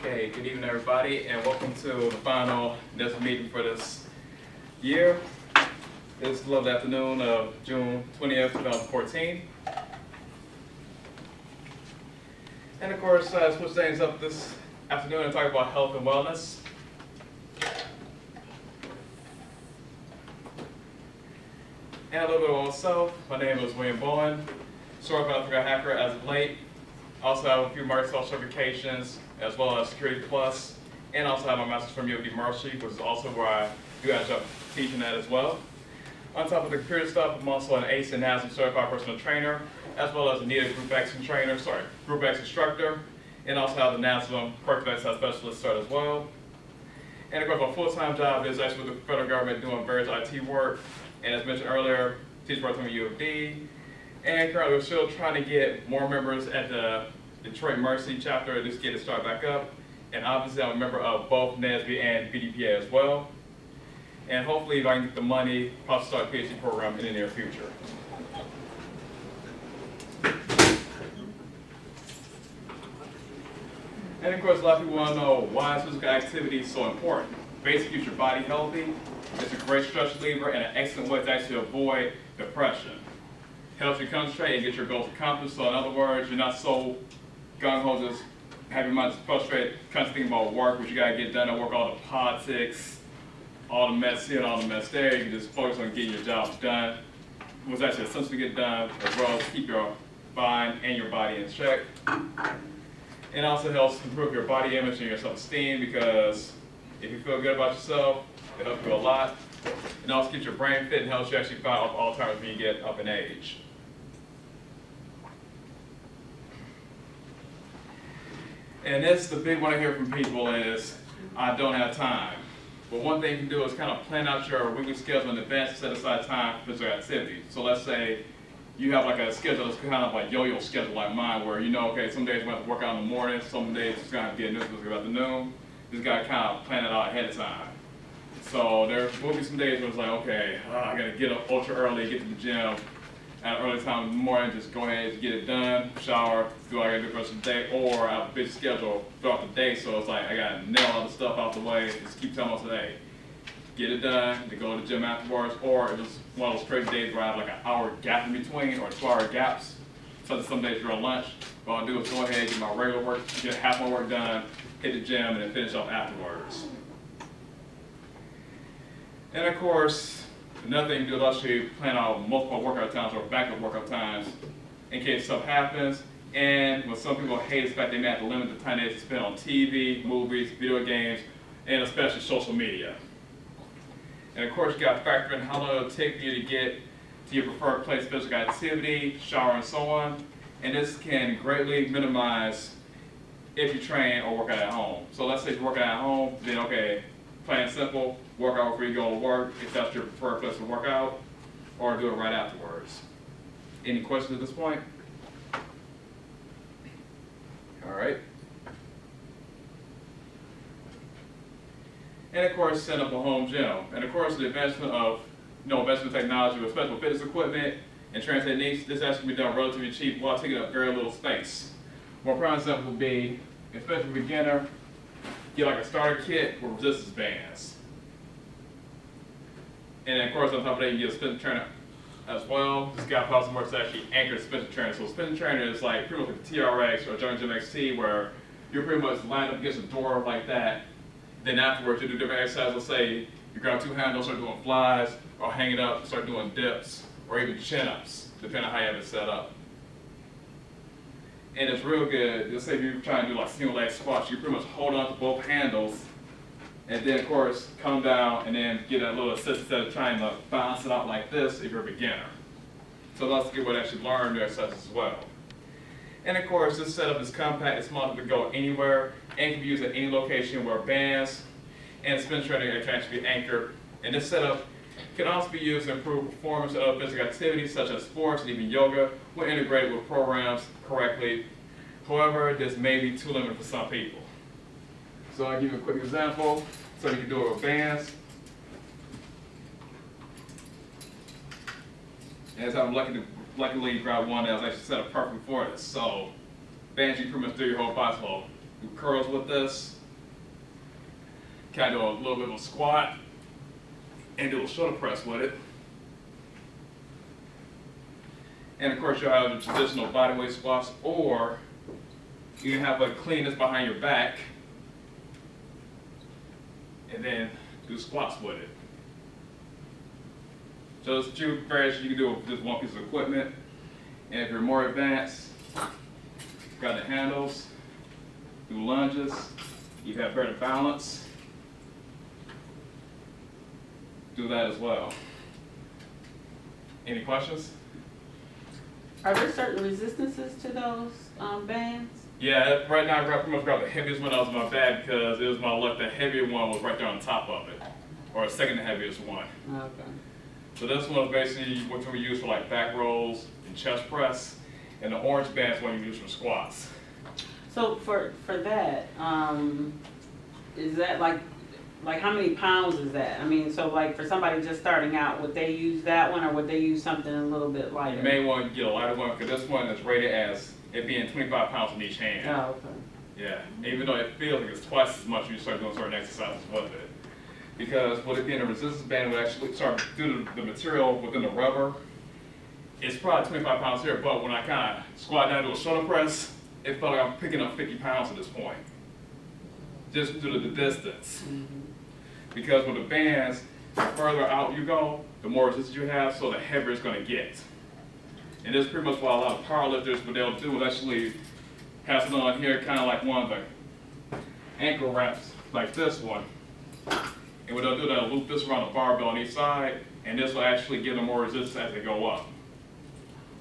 Okay, good evening everybody, and welcome to the final NSBE meeting for this year. It's a lovely afternoon of June 20th, 2014. And of course, switch things up this afternoon and talk about health and wellness. And a little bit about myself. My name is William Bowen, certified hacker as of late. I also have a few Microsoft certifications, as well as Security Plus, and also have my master's from UOB Mercy, which is also where I do adjunct teaching that as well. On top of the computer stuff, I'm also an ACE and NASM certified personal trainer, as well as a NETA Group X instructor, and also have the NASM corrective exercise specialist cert as well. And of course, my full-time job is actually with the federal government doing various IT work, and as mentioned earlier, teach part-time at UOB. And currently we're still trying to get more members at the Detroit Mercy chapter, just get it started back up. And obviously I'm a member of both NSBE and BDPA as well. And hopefully if I can get the money, possibly start a PhD program in the near future. And of course a lot of people want to know why is physical activity so important. Basically keeps your body healthy, it's a great stress reliever and an excellent way to actually avoid depression. Helps you concentrate and get your goals accomplished. So in other words, you're not so gung-ho, just have your mind frustrated, constantly thinking about work, what you gotta get done at work, all the politics, all the mess here and all the mess there. You can just focus on getting your jobs done. What's actually essential to get done, as well as keep your mind and your body in check. It also helps improve your body image and your self-esteem, because if you feel good about yourself, it helps you a lot. It also keeps your brain fit and helps you actually fight off Alzheimer's when you get up in age. And this, the big one I hear from people is, I don't have time. But one thing you can do is kind of plan out your weekly schedule in advance and set aside time for physical activity. So let's say you have like a schedule that's kind of like yo-yo schedule like mine, where you know, okay, some days we're going to work out in the morning, some days it's going to be a nuisance in the afternoon. You just got to kind of plan it out ahead of time. So there will be some days where it's like, okay, I got to get up ultra early, get to the gym at an early time in the morning, just go ahead and get it done, shower, do what I got to do for the rest of the day, or I have a busy schedule throughout the day, so it's like I got to nail all the stuff out the way, just keep telling myself, hey, get it done, to go to the gym afterwards, or if it's one of those crazy days where I have like an hour gap in between, or 2-hour gaps, such as some days during lunch, what I'll do is go ahead, get my regular work, get half my work done, hit the gym, and then finish off afterwards. And of course, another thing you do is actually plan out multiple workout times or backup workout times in case stuff happens. And what some people hate is the fact they may have to limit the time they spend on TV, movies, video games, and especially social media. And of course, you got to factor in how long it'll take for you to get to your preferred place of physical activity, shower, and so on. And this can greatly minimize if you train or work out at home. So let's say if you're working at home, then okay, plain and simple, work out before you go to work, if that's your preferred place to work out, or do it right afterwards. Any questions at this point? All right. And of course, set up a home gym. And of course, the advancement of investment technology with special fitness equipment and training techniques, this has to be done relatively cheap while taking up very little space. More prime example would be, especially for a beginner, get like a starter kit with resistance bands. And then of course on top of that you get a spin trainer as well. This guy possibly works to actually anchor spin trainer. So spin trainer is like pretty much like the TRX or Jungle Gym XT, where you're pretty much lined up against a door like that. Then afterwards you do different exercises. Let's say you grab 2 handles, start doing flies, or hang it up, start doing dips, or even chin-ups, depending on how you have it set up. And it's real good. Let's say if you're trying to do like single leg squats, you pretty much hold on to both handles, and then of course come down and then get a little assist instead of trying to balance it out like this if you're a beginner. So that's a good way to actually learn new exercises as well. And of course this setup is compact, it's small enough to go anywhere, and can be used at any location where bands and spin training can actually be anchored. And this setup can also be used to improve performance of other physical activities such as sports and even yoga when integrated with programs correctly. However, this may be too limited for some people. So I'll give you a quick example. So you can do it with bands. And so I'm luckily grab one that was actually set up perfect for this. So bands, you pretty much do your whole body. So do curls with this, kind of do a little bit of a squat and do a shoulder press with it. And of course, you'll have the traditional bodyweight squats, or you can have a clean this behind your back and then do squats with it. So there's two variations you can do with just one piece of equipment. And if you're more advanced, got the handles, do lunges, you have better balance, do that as well. Any questions? Are there certain resistances to those bands? Yeah, right now I pretty much grabbed the heaviest one that was my bag because it was my luck. The heavier one was right there on top of it, or the second heaviest one. Okay. So this one is basically what we use for like back rolls and chest press, and the orange band is what you use for squats. So for that, is that like how many pounds is that? I mean, so like for somebody just starting out, would they use that one or would they use something a little bit lighter? You may want to get a lighter one because this one is rated as it being 25 pounds in each hand. Oh, okay. Yeah, even though it feels like it's twice as much when you start doing certain exercises with it. Because with it being a resistance band, would actually start due to the material within the rubber, it's probably 25 pounds here, but when I kind of squat down to a shoulder press, it felt like I'm picking up 50 pounds at this point, just due to the distance. Mm-hmm. Because with the bands, the further out you go, the more resistance you have, so the heavier it's going to get. And this is pretty much what a lot of powerlifters, what they'll do is actually have something on here, kind of like one of the ankle wraps, like this one. And what they'll do, they'll loop this around the barbell on each side, and this will actually give them more resistance as they go up.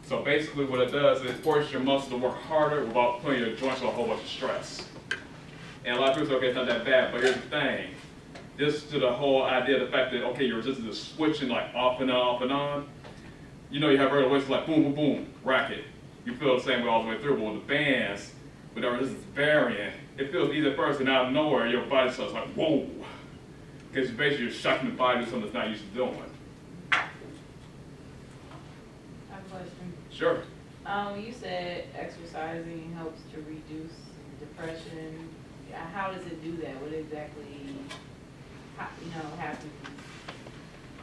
So basically what it does is it forces your muscle to work harder without putting your joints on a whole bunch of stress. And a lot of people say, okay, it's not that bad, but here's the thing. This to the whole idea of the fact that, okay, your resistance is switching like off and on, off and on. You know you have regular weights like boom, boom, boom, racket. You feel the same way all the way through, but with the bands, with the resistance varying, it feels easy at first, and out of nowhere, your body starts like, whoa. Because basically you're shocking the body to something that's not used to doing. I have a question. Sure. You said exercising helps to reduce depression. How does it do that? What exactly, happens?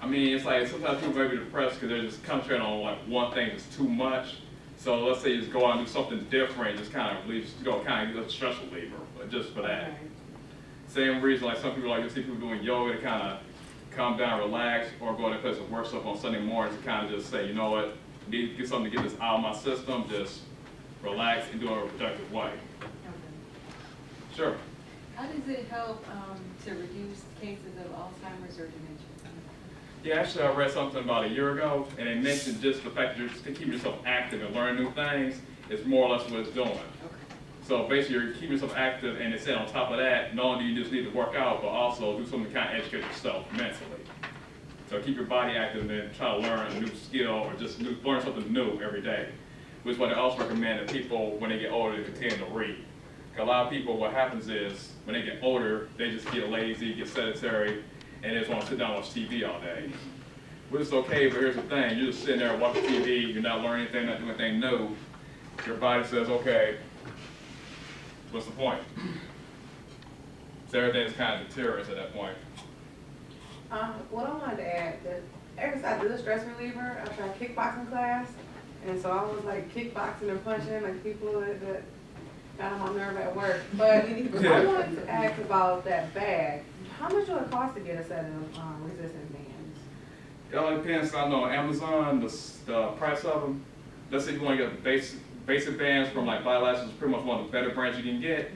I mean, it's like sometimes people may be depressed because they're just concentrating on like one thing that's too much. So let's say you just go out and do something different, just kind of relieves, kind of get a stress reliever, but just for that. Okay. Same reason, like some people like you see people doing yoga to kind of calm down, relax, or go to a place of work stuff on Sunday mornings to kind of just say, you know what, I need to get something to get this out of my system, just relax and do it in a productive way. Okay. Sure. How does it help to reduce cases of Alzheimer's or dementia? Yeah, actually I read something about a year ago, and they mentioned just the fact that you're just keeping yourself active and learning new things is more or less what it's doing. Okay. So basically you're keeping yourself active, and they said on top of that, not only do you just need to work out, but also do something to kind of educate yourself mentally. So keep your body active and then try to learn a new skill or just learn something new every day. Which is what they also recommend that people, when they get older, they continue to read. Because a lot of people, what happens is, when they get older, they just get lazy, get sedentary, and they just want to sit down and watch TV all day. Which is okay, but here's the thing, you're just sitting there watching TV, you're not learning anything, not doing anything new. Your body says, okay, what's the point? So everything's kind of deteriorates at that point. What I wanted to add, that exercise is a stress reliever. I tried kickboxing class, and so I was like kickboxing and punching like people that got on my nerve at work. But I wanted to ask about that bag. How much would it cost to get a set of resistance bands? It all depends. I know on Amazon, the price of them. Let's say you want to get the basic bands from like BioLast is pretty much one of the better brands you can get.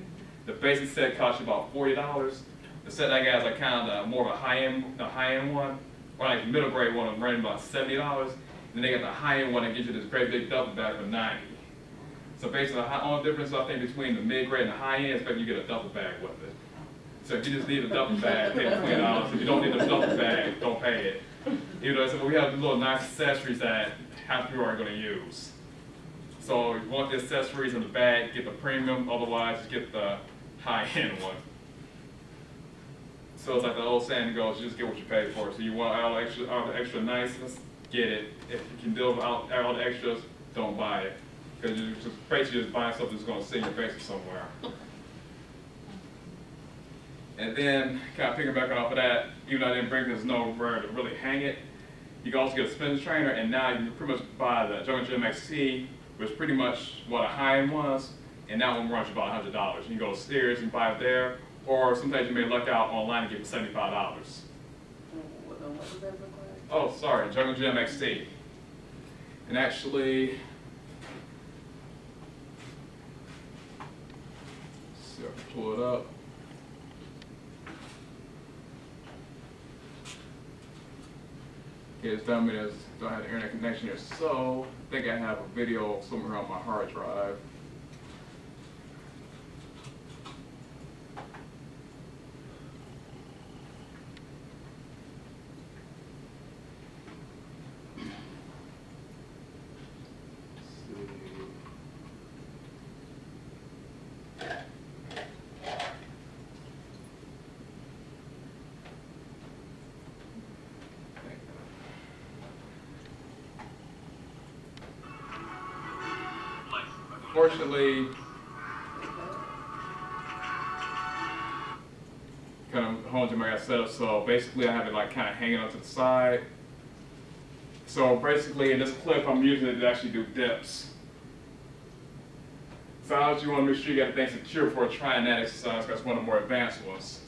The basic set costs you about $40. The set I got is like kind of more of a high end one, or like the middle grade one, running about $70. Then they got the high end one that gives you this great big double bag for $90. So basically, the only difference I think between the mid grade and the high end is that you get a duffel bag with it. So if you just need a duffel bag, pay the $20. If you don't need a duffel bag, don't pay it. You know, so we have the little nice accessories that half people aren't going to use. So if you want the accessories in the bag, get the premium. Otherwise, get the high end one. So it's like the old saying goes, you just get what you pay for. So you want all the extra niceness, get it. If you can deal with all the extras, don't buy it. Because you're just basically just buying something that's going to sit in your face somewhere. And then, kind of piggybacking off of that, even though I didn't bring this nowhere to really hang it, you can also get a spin trainer, and now you can pretty much buy the Jungle Gym XT, which is pretty much what a high-end was, and that one runs you about $100. You can go to Sears and buy it there, or sometimes you may luck out online and get it for $75. What does that look like? Oh, sorry, Jungle Gym XT. And actually, see if I can pull it up. Okay, it's telling me that I don't have the internet connection here, so I think I have a video somewhere on my hard drive. Unfortunately, kind of home gym I got set up, so basically I have it like kind of hanging up to the side. So basically in this clip I'm using it to actually do dips. So obviously you want to make sure you got things secure before trying that exercise, because it's one of the more advanced ones.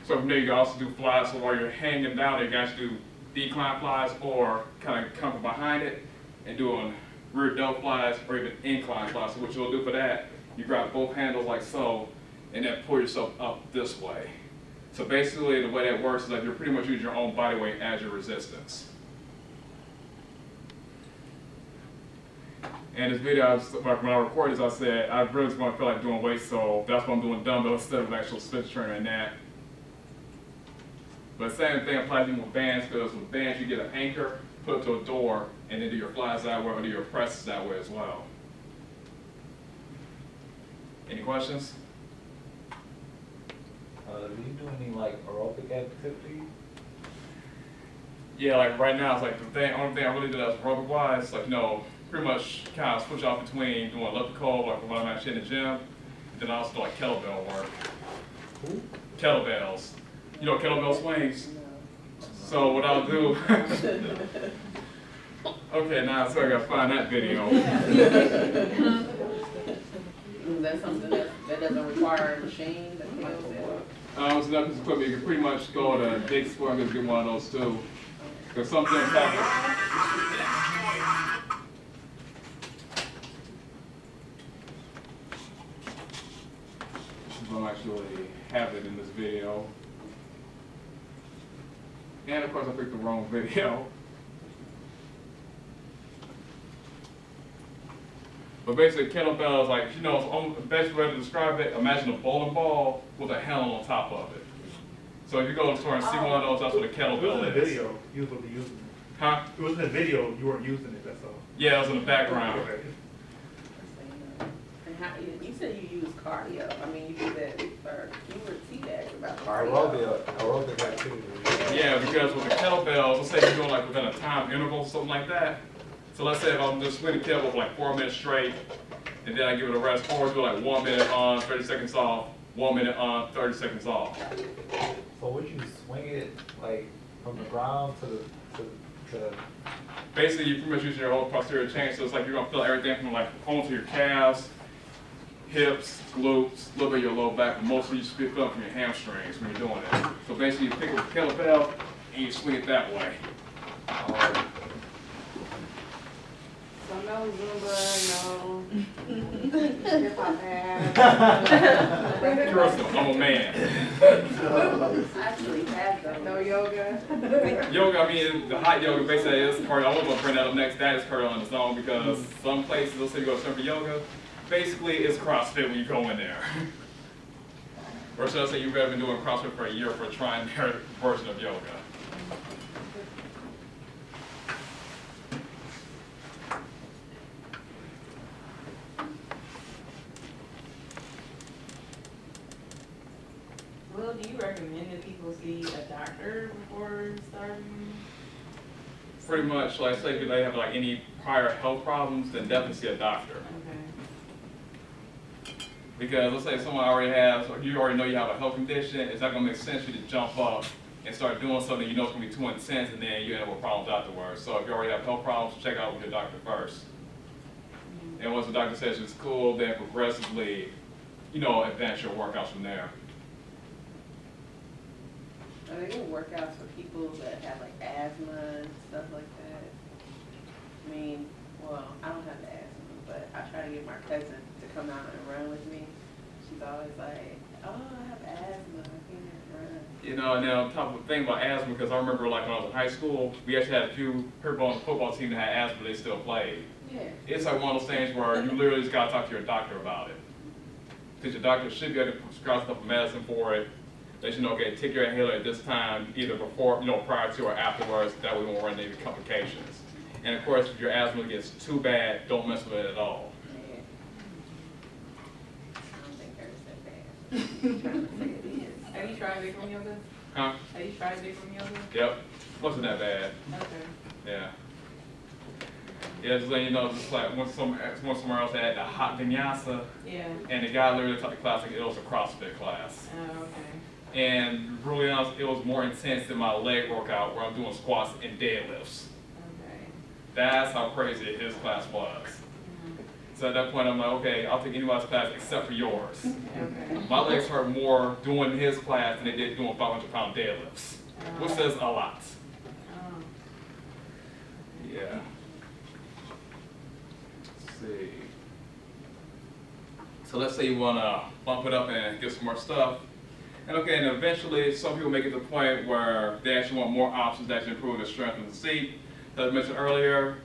So from there you can also do flies, so while you're hanging down you can actually do decline flies or kind of come from behind it and doing rear delt flies or even incline flies. So what you'll do for that, you grab both handles like so and then pull yourself up this way. So basically the way that works is like you're pretty much using your own body weight as your resistance. And this video, when I recorded this, I said I really just want to feel like doing weights, so that's why I'm doing dumbbells instead of an actual spin trainer and that. But the same thing applies even with bands, because with bands you get an anchor, put it to a door, and then do your flies that way or do your presses that way as well. Any questions? Do you do any like aerobic activity? Yeah, like right now it's like the only thing I really do that's aerobic wise, like pretty much kind of switch off between doing elliptical, like when I'm actually in the gym, and then I also do like kettlebell work. Who? Kettlebells. You know kettlebell swings? So what I'll do, okay, now so I gotta find that video. Is that something that doesn't require a machine? So that piece of equipment, you can pretty much go to Dick's Store and get one of those too. Because some things happen. I don't actually have it in this video. And of course I picked the wrong video. But basically kettlebell is like, the best way to describe it, imagine a bowling ball with a handle on top of it. So if you go to the store and see one of those, that's what a kettlebell It was in the is. video, you was using it. Huh? It was in the video, you weren't using it, that's all. Yeah, it was in the background. Okay. And how, you said you use cardio. I mean, you do that, or you were T-Dax about cardio. Aerobic activity. Yeah, because with the kettlebells, let's say you're doing like within a time interval, something like that. So let's say if I'm just swinging the kettlebell for like 4 minutes straight, and then I give it a rest forward, do like 1 minute on, 30 seconds off, 1 minute on, 30 seconds off. So would you swing it like from the ground to Basically, you pretty much use your whole posterior chain, so it's like you're gonna feel everything from like onto your calves, hips, glutes, a little bit of your low back, but mostly you just feel it from your hamstrings when you're doing it. So basically, you pick up the kettlebell and you swing it that way. So no Zumba, no hip hop dance. Trust me, I'm a man. Actually have them. No yoga. Yoga, I mean, the hot yoga basically is cardio. I was gonna bring that up next. That is cardio on its own because some places, let's say you go to for yoga, basically it's CrossFit when you go in there. Or should I say you've been doing CrossFit for a year for trying their version of yoga. Will, do you recommend that people see a doctor before starting? Pretty much, like say if they have like any prior health problems, then definitely see a doctor. Okay. Because let's say someone already has, or you already know you have a health condition, it's not gonna make sense for you to jump up and start doing something you know it's gonna be too intense, and then you end up with problems afterwards. So if you already have health problems, check out with your doctor first. And once the doctor says it's cool, then progressively, advance your workouts from there. Are there any workouts for people that have like asthma and stuff like that? I mean, well, I don't have asthma, but I try to get my cousin to come out and run with me. She's always like, oh, I have asthma, I can't run. And then on top of the thing about asthma, because I remember like when I was in high school, we actually had a few people on the football team that had asthma, they still played. Yeah. It's like one of those things where you literally just gotta talk to your doctor about it. Because your doctor should be able to prescribe stuff medicine for it. They should know, okay, take your inhaler at this time, either before, prior to or afterwards, that way we won't run into any complications. And of course, if your asthma gets too bad, don't mess with it at all. Yeah. I don't think hers that bad. I'm trying to say it is. Have you tried Bikram yoga? Huh? Have you tried Bikram yoga? Yep. Wasn't that bad. Okay. Yeah. Yeah, just letting you know, just like went somewhere else that had the hot vinyasa, Yeah. and the guy literally taught the class like it was a CrossFit class. Oh, okay. And really honest, it was more intense than my leg workout where I'm doing squats and deadlifts. Okay. That's how crazy his class was. So at that point, I'm like, okay, I'll take anybody's class except for yours. Okay. My legs hurt more doing his class than they did doing 500-pound deadlifts, which says a lot. Oh. Yeah. Let's see. So let's say you want to bump it up and get some more stuff. And okay, and eventually some people make it to the point where they actually want more options to actually improve their strength in the seat. As I mentioned earlier,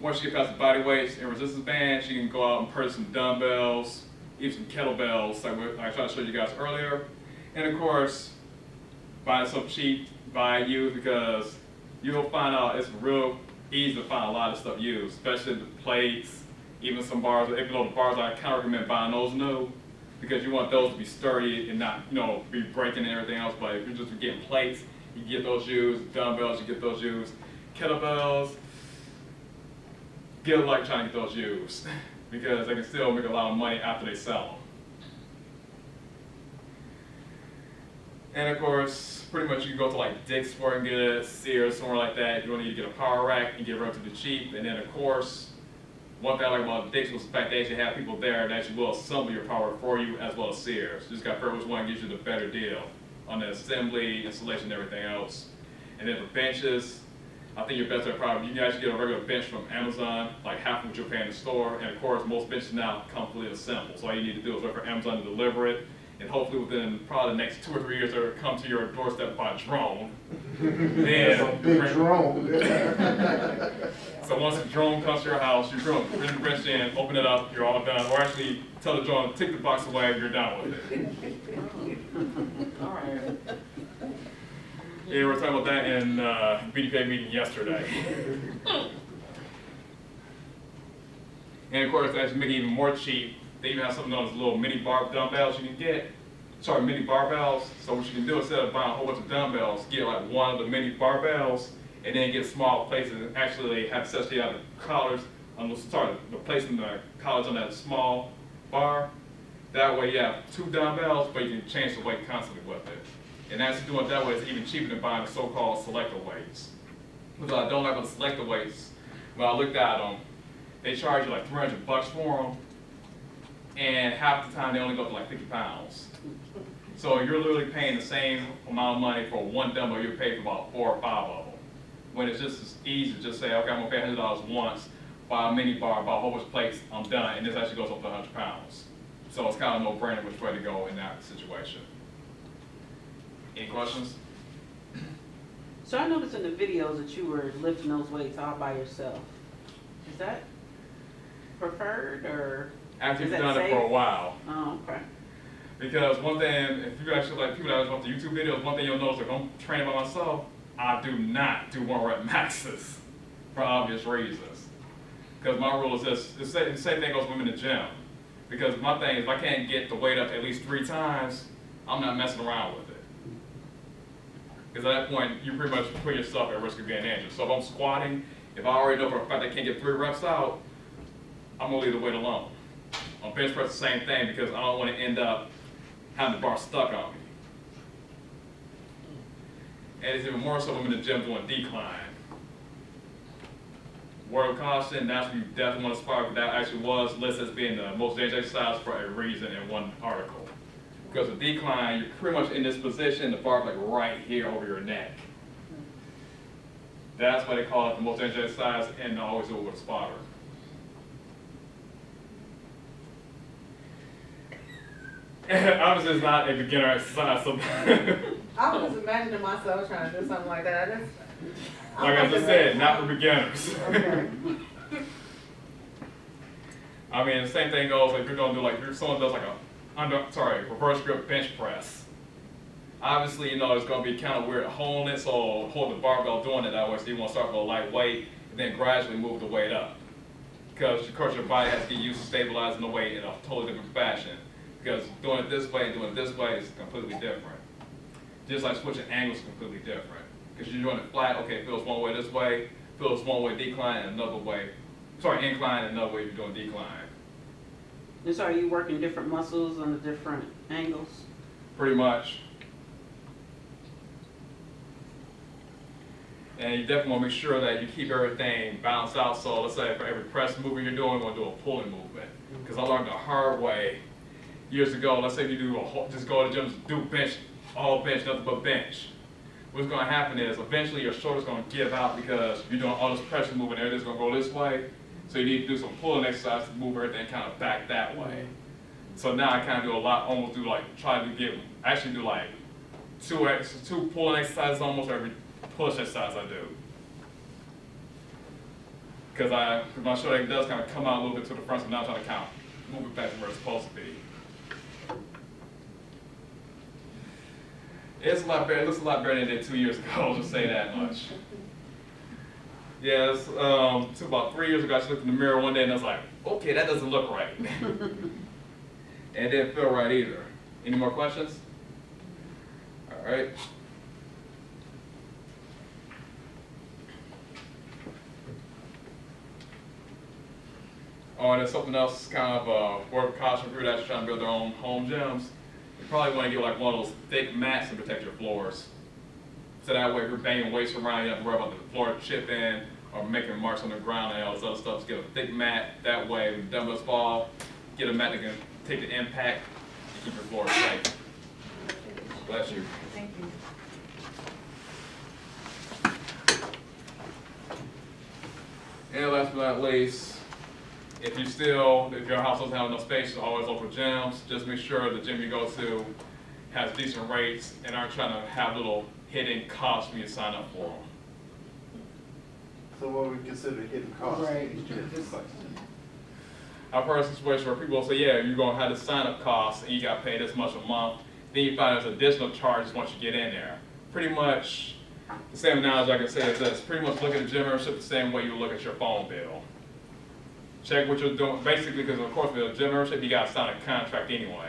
once you get past the body weights and resistance bands, you can go out and purchase some dumbbells, even some kettlebells like I tried to show you guys earlier. And of course, buy stuff cheap, buy used, because you'll find out it's real easy to find a lot of stuff used, especially the plates, even some bars. Even though the bars, I kind of recommend buying those new, because you want those to be sturdy and not, be breaking and everything else. But if you're just getting plates, you get those used. Dumbbells, you get those used. Kettlebells, good luck trying to get those used, because they can still make a lot of money after they sell them. And of course, pretty much you can go to like Dick's Sporting Goods, Sears, somewhere like that. If you don't need to get a power rack, you get relatively cheap. And then of course, one thing I like about Dick's was the fact they actually have people there that actually will assemble your power for you, as well as Sears. You just got to figure which one gives you the better deal on the assembly, installation, and everything else. And then for benches, I think you're best at probably, you can actually get a regular bench from Amazon, like half of what you're paying in the store. And of course, most benches now come fully assembled. So all you need to do is wait for Amazon to deliver it. And hopefully within probably the next 2 or 3 years, they'll come to your doorstep by drone. That's a big drone. So once the drone comes to your house, you bring the wrench in, open it up, you're all done. Or actually tell the drone, take the box away, you're done with it. All right. Yeah, we were talking about that in BDPA meeting yesterday. And of course, to actually make it even more cheap, they even have something known as little mini dumbbells you can get. Sorry, mini barbells. So what you can do, instead of buying a whole bunch of dumbbells, get like one of the mini barbells, and then get small places and actually have essentially have the collars, the placing the collars on that small bar. That way you have 2 dumbbells, but you can change the weight constantly with it. And actually doing it that way is even cheaper than buying the so-called selector weights. What I don't like about the selector weights, when I looked at them, they charge you like $300 for them, and half the time they only go up to like 50 pounds. So you're literally paying the same amount of money for one dumbbell you pay for about 4 or 5 of them. When it's just as easy to just say, okay, I'm gonna pay $100 once, buy a mini bar, buy a whole bunch of plates, I'm done, and this actually goes up to 100 pounds. So it's kind of a no-brainer which way to go in that situation. Any questions? So I noticed in the videos that you were lifting those weights all by yourself. Is that preferred, or After is you've that done it safe? for a while. Oh, okay. Because one thing, if you actually like people that watch the YouTube videos, one thing you'll notice, if I'm training by myself, I do not do 1 rep maxes for obvious reasons. Because my rule is this, the same thing goes with me in the gym. Because my thing is, if I can't get the weight up at least 3 times, I'm not messing around with it. Because at that point, you pretty much put yourself at risk of being injured. So if I'm squatting, if I already know for a fact I can't get 3 reps out, I'm gonna leave the weight alone. On bench press, the same thing, because I don't want to end up having the bar stuck on me. And it's even more so when I'm in the gym doing decline. Word of caution, that's when you definitely want to spar. That actually was listed as being the most dangerous exercise for a reason in one article. Because with decline, you're pretty much in this position, the bar's like right here over your neck. That's why they call it the most dangerous exercise, and always do it with a spotter. Obviously, it's not a beginner exercise. So I was just imagining myself trying to do something like that. like I just said, not for beginners. Okay. I mean, the same thing goes like if you're gonna do like if someone does like a reverse grip bench press. Obviously, you know it's gonna be kind of weird holding it, so hold the barbell doing it that way. So you want to start with a light weight and then gradually move the weight up, because of course your body has to get used to stabilizing the weight in a totally different fashion. Because doing it this way and doing it this way is completely different. Just like switching angles is completely different. Because you're doing it flat, okay, it feels one way this way, feels one way decline and another way, incline and another way you're doing decline. And so are you working different muscles on the different angles? Pretty much. And you definitely want to make sure that you keep everything balanced out. So let's say for every press movement you're doing, we're going to do a pulling movement. Because I learned the hard way years ago. Let's say you do just go to the gym, do bench, all bench, nothing but bench. What's going to happen is eventually your shoulder's going to give out because you're doing all this pressure movement, everything's going to go this way. So you need to do some pulling exercise to move everything kind of back that way. So now I kind of do a lot, almost do like, try to get, actually do like two pulling exercises almost every push exercise I do. Because my shoulder does kind of come out a little bit to the front, so now I'm trying to kind of move it back to where it's supposed to be. It's a lot better. It looks a lot better than it did 2 years ago. I'll just say that much. Yeah, took about 3 years ago. I just looked in the mirror one day and I was like, okay, that doesn't look right. And it didn't feel right either. Any more questions? All right. Oh, and there's something else kind of word of caution for people that's trying to build their own home gyms. You probably want to get like one of those thick mats to protect your floors. So that way if you're banging weights around, you don't have to worry about the floor chipping or making marks on the ground and all this other stuff. Just get a thick mat. That way when dumbbells fall, get a mat that can take the impact and keep your floor safe. Bless you. Thank you. And last but not least, if your house doesn't have enough space, there's always local gyms. Just make sure the gym you go to has decent rates and aren't trying to have little hidden costs when you sign up for them. So what we consider hidden costs? Right. I've heard a situation where people say, yeah, you're going to have the sign-up costs and you got to pay this much a month. Then you find there's additional charges once you get in there. Pretty much the same analogy I can say is this. Pretty much look at the gym membership the same way you look at your phone bill. Check what you're doing, basically, because of course with a gym membership, you got to sign a contract anyway.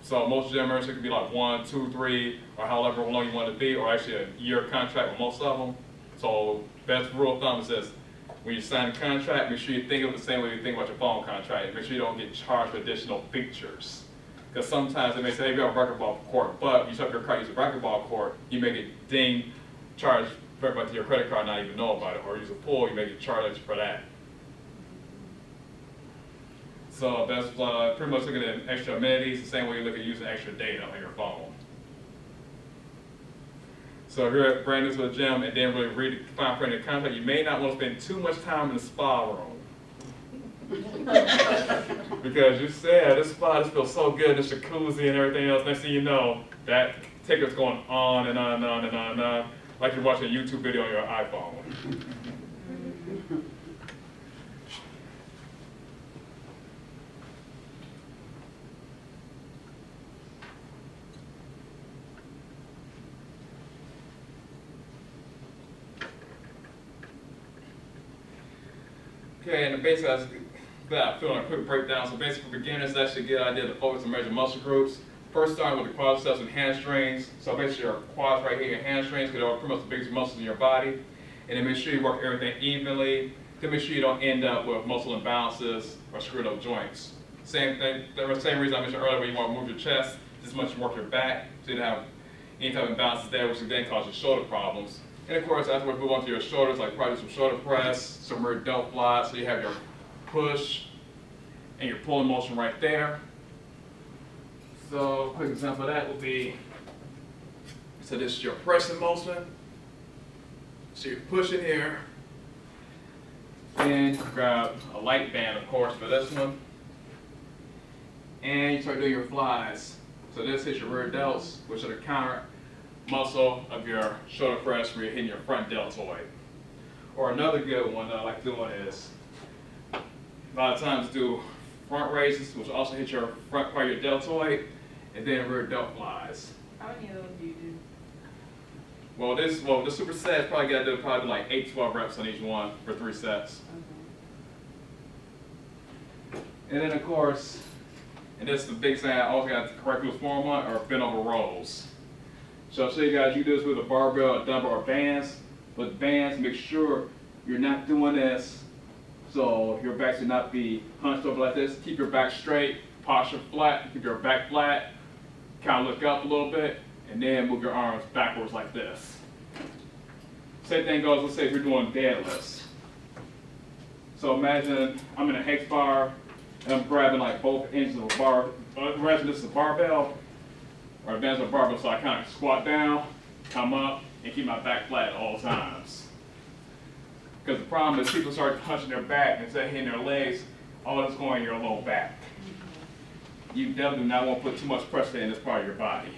So most gym memberships could be like 1, 2, 3, or however long you want it to be, or actually a year contract with most of them. So best rule of thumb is this: when you sign a contract, make sure you think of it the same way you think about your phone contract. Make sure you don't get charged for additional features. Because sometimes they may say, hey, you have a racquetball court, but you set up your card, use a racquetball court, you may get dinged, charged back to your credit card, not even know about it, or use a pool, you may get charged for that. So that's pretty much looking at extra amenities, the same way you look at using extra data on your phone. So if you're brand new to the gym and didn't really read the fine print of the contract, you may not want to spend too much time in the spa room. Because you said, this spa, this feels so good, this jacuzzi and everything else. Next thing you know, that ticker's going on and on and on and on and on, like you're watching a YouTube video on your iPhone. Okay, and basically, I'm feeling a quick breakdown. So basically, for beginners, that's actually a good idea to focus on major muscle groups. First, starting with the quadriceps and hamstrings. So basically, your quads right here, your hamstrings, because they're pretty much the biggest muscles in your body. And then make sure you work everything evenly. to make sure you don't end up with muscle imbalances or screwed up joints. Same thing, the same reason I mentioned earlier when you want to move your chest, this much you work your back, so you don't have any type of imbalances there, which then causes shoulder problems. And of course, afterwards, move on to your shoulders, like probably some shoulder press, some rear delt flies, so you have your push and your pulling motion right there. So, a quick example of that would be, so this is your pressing motion. So you're pushing here, and you grab a light band, of course, for this one. And you start doing your flies. So this is your rear delts, which are the counter muscle of your shoulder press where you're hitting your front deltoid. Or another good one that I like doing is, a lot of times do front raises, which also hit your front part of your deltoid, and then rear delt flies. How many of those do you do? Well, the super set is probably got to do probably like 8 to 12 reps on each one for 3 sets. And then of course, and this is the big thing I also got to correct this form on, are bent over rows. So I'll show you guys, you do this with a barbell, a dumbbell, or bands. With bands, make sure you're not doing this so your back should not be hunched over like this. Keep your back straight, posture flat, keep your back flat, kind of look up a little bit, and then move your arms backwards like this. Same thing goes, let's say if you're doing deadlifts. So imagine I'm in a hex bar, and I'm grabbing like both ends of a bar, imagine this is a barbell, or advance a barbell, so I kind of squat down, come up, and keep my back flat at all times. Because the problem is people start punching their back instead of hitting their legs, all that's going in your low back. You definitely do not want to put too much pressure in this part of your body,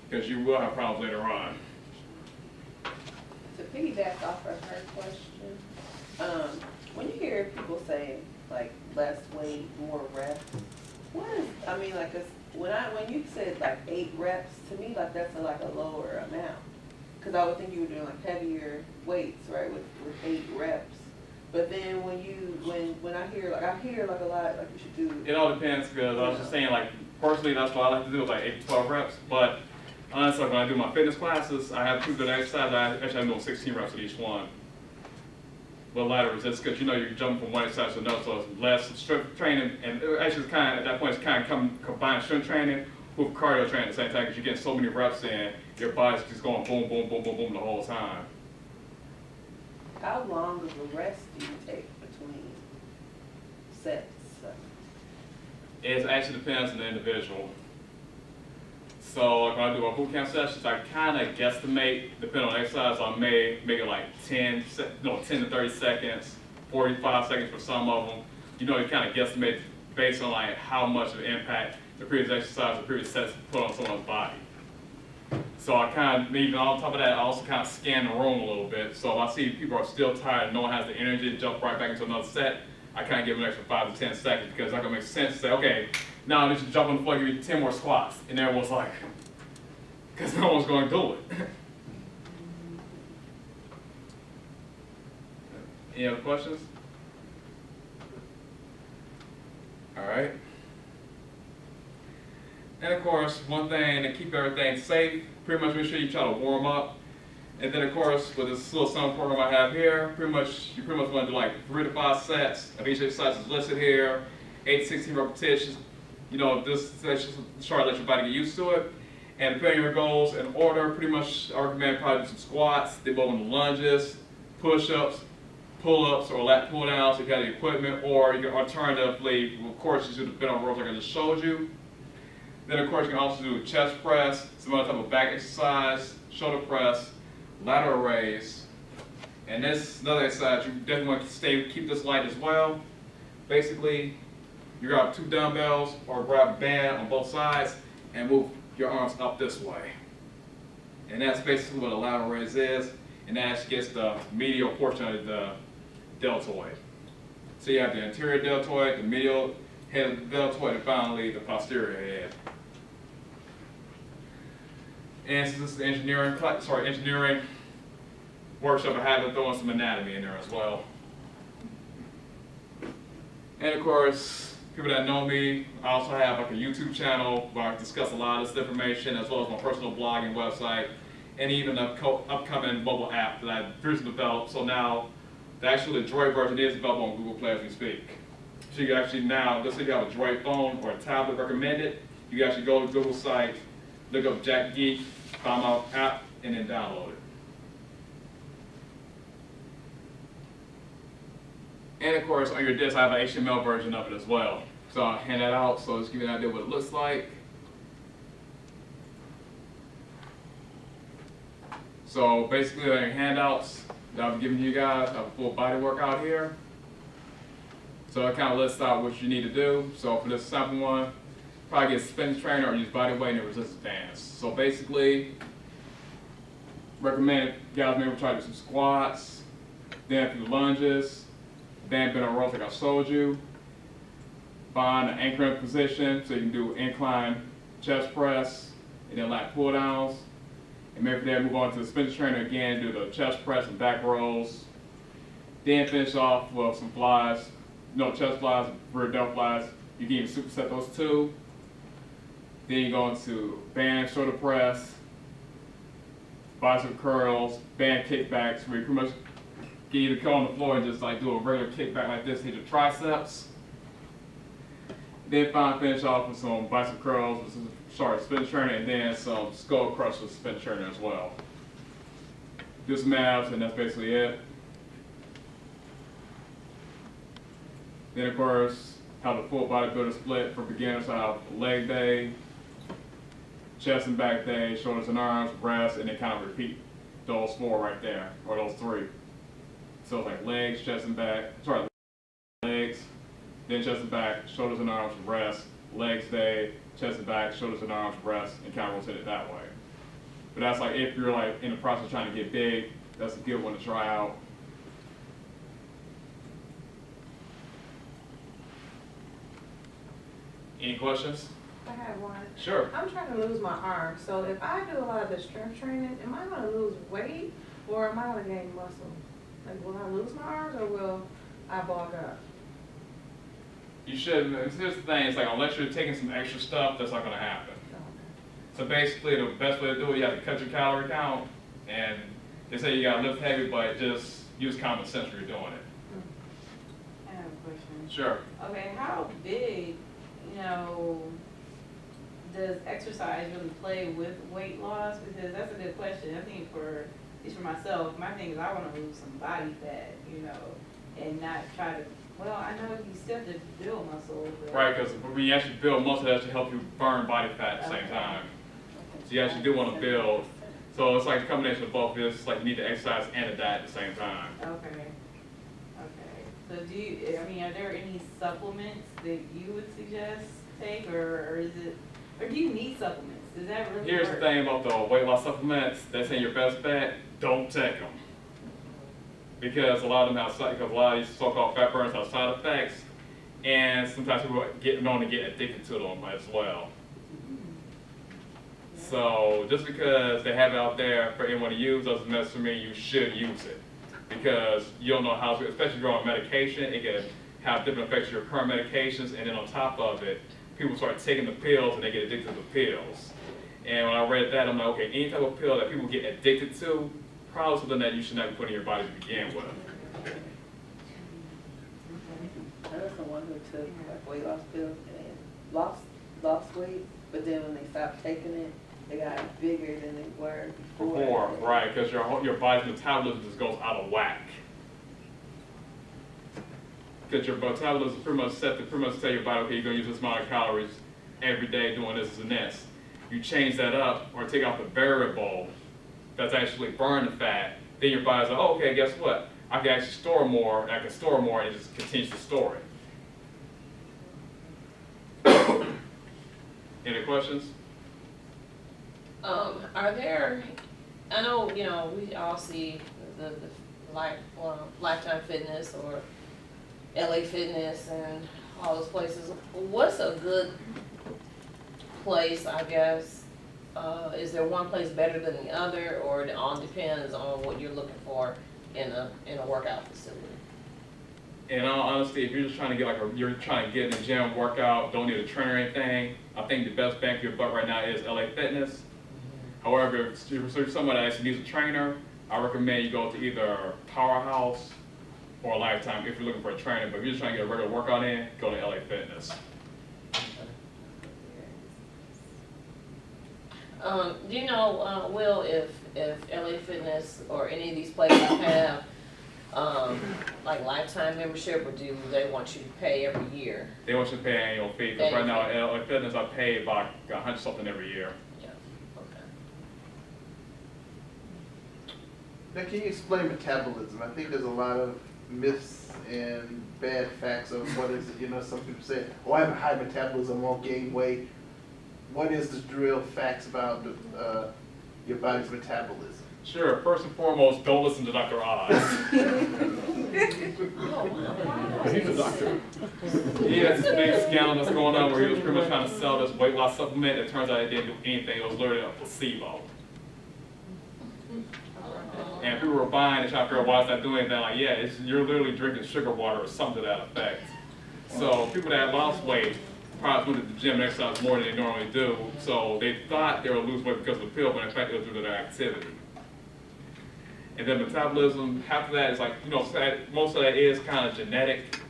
because you will have problems later on. To piggyback off of her question, when you hear people say like less weight, more reps, what is, I mean, like, when you said like 8 reps, to me like that's like a lower amount. Because I would think you were doing like heavier weights, right, with 8 reps. But then when I hear like a lot like you should do. It all depends, because I was just saying, like, personally that's what I like to do is like 8 to 12 reps. But honestly, when I do my fitness classes, I have 2 good exercises. I'm doing 16 reps at each one. With lighter resistance, because you know you're jumping from one exercise to another, so it's less strength training, and actually it's kind of, at that point it's kind of combined strength training with cardio training at the same time, because you're getting so many reps in, your body's just going boom, boom, boom, boom, boom the whole time. How long of a rest do you take between sets? It actually depends on the individual. So like when I do my boot camp sessions, I kind of guesstimate, depending on the exercise, I may make it like 10 to 30 seconds, 45 seconds for some of them. You know, you kind of guesstimate based on like how much of an impact the previous exercise, the previous sets put on someone's body. So I kind of, even on top of that, I also kind of scan the room a little bit. So if I see people are still tired and no one has the energy to jump right back into another set, I kind of give them an extra 5 to 10 seconds, because it's not going to make sense to say, okay, now I need to jump on the floor, give you 10 more squats. And everyone's like, because no one's going to do it. Any other questions? All right. And of course, one thing to keep everything safe, pretty much make sure you try to warm up. And then of course, with this little summer program I have here, you pretty much want to do like 3 to 5 sets of each exercise is listed here, 8 to 16 repetitions. You know, this session is try to let your body get used to it. And depending on your goals in order, pretty much I recommend probably do some squats, then go into lunges, push-ups, pull-ups, or lat pull-downs if you have the equipment, or you can alternatively, of course, you do the bent over rows like I just showed you. Then of course you can also do chest press, some other type of back exercise, shoulder press, lateral raise. And this is another exercise you definitely want to keep this light as well. Basically, you grab 2 dumbbells or grab a band on both sides and move your arms up this way. And that's basically what a lateral raise is, and that actually gets the medial portion of the deltoid. So you have the anterior deltoid, the medial head of the deltoid, and finally the posterior head. And since this is the engineering workshop, I have to throw in some anatomy in there as well. And of course, people that know me, I also have like a YouTube channel where I discuss a lot of this information, as well as my personal blog and website, and even the upcoming mobile app that I've recently developed. So now, The Droid version is available on Google Play as we speak. So you can actually now, let's say you have a Droid phone or a tablet recommended, you can actually go to Google site, look up Jack Geek, find my app, and then download it. And of course, on your disk, I have an HTML version of it as well. So I'll hand that out, so just give you an idea what it looks like. So basically, on your handouts that I've given you guys, I have a full body workout here. So it kind of lists out what you need to do. So for this sample one, probably get spin trainer or use body weight and resistance bands. So basically, recommend you guys maybe try to do some squats, then a few lunges, then bend over rows like I showed you. Find an anchoring position so you can do incline chest press and then lat pull downs. And maybe from there move on to the spin trainer again, do the chest press and back rolls. Then finish off with some flies, chest flies, rear delt flies. You can even superset those two. Then you go into band shoulder press, bicep curls, band kickbacks, where you pretty much get you to come on the floor and just like do a regular kickback like this, hit your triceps. Then finish off with some bicep curls, spin trainer, and then some skull crush with spin trainer as well. Do some abs, and that's basically it. Then of course, have the full bodybuilder split for beginners. So I have leg day, chest and back day, shoulders and arms, breasts, and then kind of repeat those four right there, or those three. So it's like legs, chest and back, legs, then chest and back, shoulders and arms, breasts, legs day, chest and back, shoulders and arms, breasts, and kind of rotate it that way. But that's like if you're like in the process of trying to get big, that's a good one to try out. Any questions? I have one. Sure. I'm trying to lose my arm, so if I do a lot of the strength training, am I gonna lose weight or am I gonna gain muscle? Like, will I lose my arms or will I bulk up? You shouldn't. Here's the thing, it's like unless you're taking some extra stuff, that's not gonna happen. So basically the best way to do it, you have to cut your calorie count, and they say you gotta lift heavy, but just use common sense when you're doing it. I have a question. Sure. Okay, how big, does exercise really play with weight loss? Because that's a good question. I think at least for myself, my thing is I want to lose some body fat, and not try to, well, I know you still have to build muscle. But Right, because when you actually build muscle, that actually help you burn body fat at the same time. So you actually do want to build. So it's like a combination of both. It's like you need to exercise and a diet at the same time. Okay. So are there any supplements that you would suggest take, or do you need supplements? Does that really Here's work? the thing about the weight loss supplements. They say your best bet, don't take them. Because a lot of them because a lot of these so-called fat burners have side effects, and sometimes people get known to get addicted to them as well. So just because they have it out there for anyone to use doesn't necessarily mean you should use it. Because you don't know how to, especially if you're on medication, it can have different effects of your current medications, and then on top of it, people start taking the pills and they get addicted to the pills. And when I read that, I'm like, okay, any type of pill that people get addicted to, probably something that you should not be putting in your body to begin with. I know someone who took like weight loss pills and lost weight, but then when they stopped taking it, they got bigger than they were before. Right, because your body's metabolism just goes out of whack. Because your metabolism pretty much set to tell your body, okay, you're gonna use this amount of calories every day doing this and this. You change that up or take out the variable that's actually burn the fat, then your body's like, oh, okay, guess what? I can actually store more, and I can store more, and it just continues to store it. Any questions? Are there, I know, we all see the Lifetime Fitness or LA Fitness and all those places. What's a good place, I guess? Is there one place better than the other, or it all depends on what you're looking for in a workout facility? In all honesty, if you're just trying to get you're trying to get in the gym, workout, don't need a trainer or anything, I think the best bang for your buck right now is LA Fitness. However, if you're someone that actually needs a trainer, I recommend you go to either Powerhouse or Lifetime if you're looking for a training. But if you're just trying to get a regular workout in, go to LA Fitness. Do you know, Will, if LA Fitness or any of these places have, like lifetime membership, or do they want you to pay every year? They want you to pay an annual fee, because right now at LA Fitness I pay about $100 something every year. Yeah, okay. Now, can you explain metabolism? I think there's a lot of myths and bad facts of what is it. You know, some people say, "Oh, I have a high metabolism, I won't gain weight." What is the real facts about your body's metabolism? Sure, first and foremost, don't listen to Dr. Oz. He's a doctor. He has this big scandal that's going on where he was pretty much trying to sell this weight loss supplement. It turns out it didn't do anything. It was literally a placebo. And people were buying and trying to figure out why it's not doing anything. Like, yeah, you're literally drinking sugar water or something to that effect. So people that lost weight probably went to the gym and exercised more than they normally do. So they thought they would lose weight because of the pill, but in fact it was due to their activity. And then metabolism, half of that is like, you know, most of that is kind of genetic.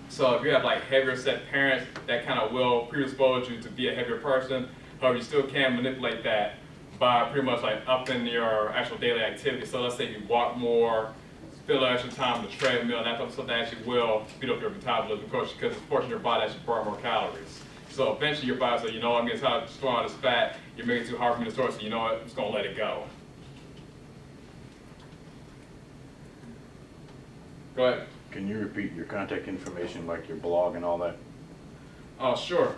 So if you have like heavier set parents, that kind of will predispose you to be a heavier person. However, you still can manipulate that by pretty much like upping your actual daily activity. So let's say you walk more, spend extra time on the treadmill, and that type of stuff that actually will speed up your metabolism, because it's forcing your body to actually burn more calories. So eventually your body says, you know what, I'm getting tired of storing all this fat, you're making it too hard for me to store, so you know what, I'm just going to let it go. Go ahead. Can you repeat your contact information, like your blog and all that? Oh, sure.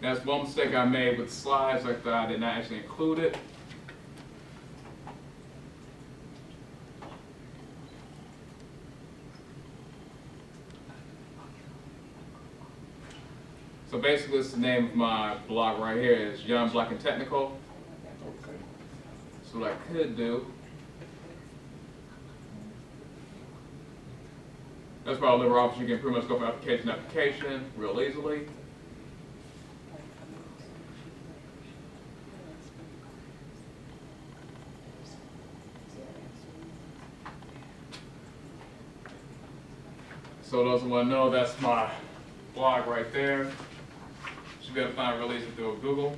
That's one mistake I made with the slides, like that I did not actually include it. So basically, it's the name of my blog right here is Young, Black, and Technical. Okay. So what I could do, that's why Liver Office, you can pretty much go from application to application real easily. So those who want to know, that's my blog right there. Should be able to find it real easy through Google.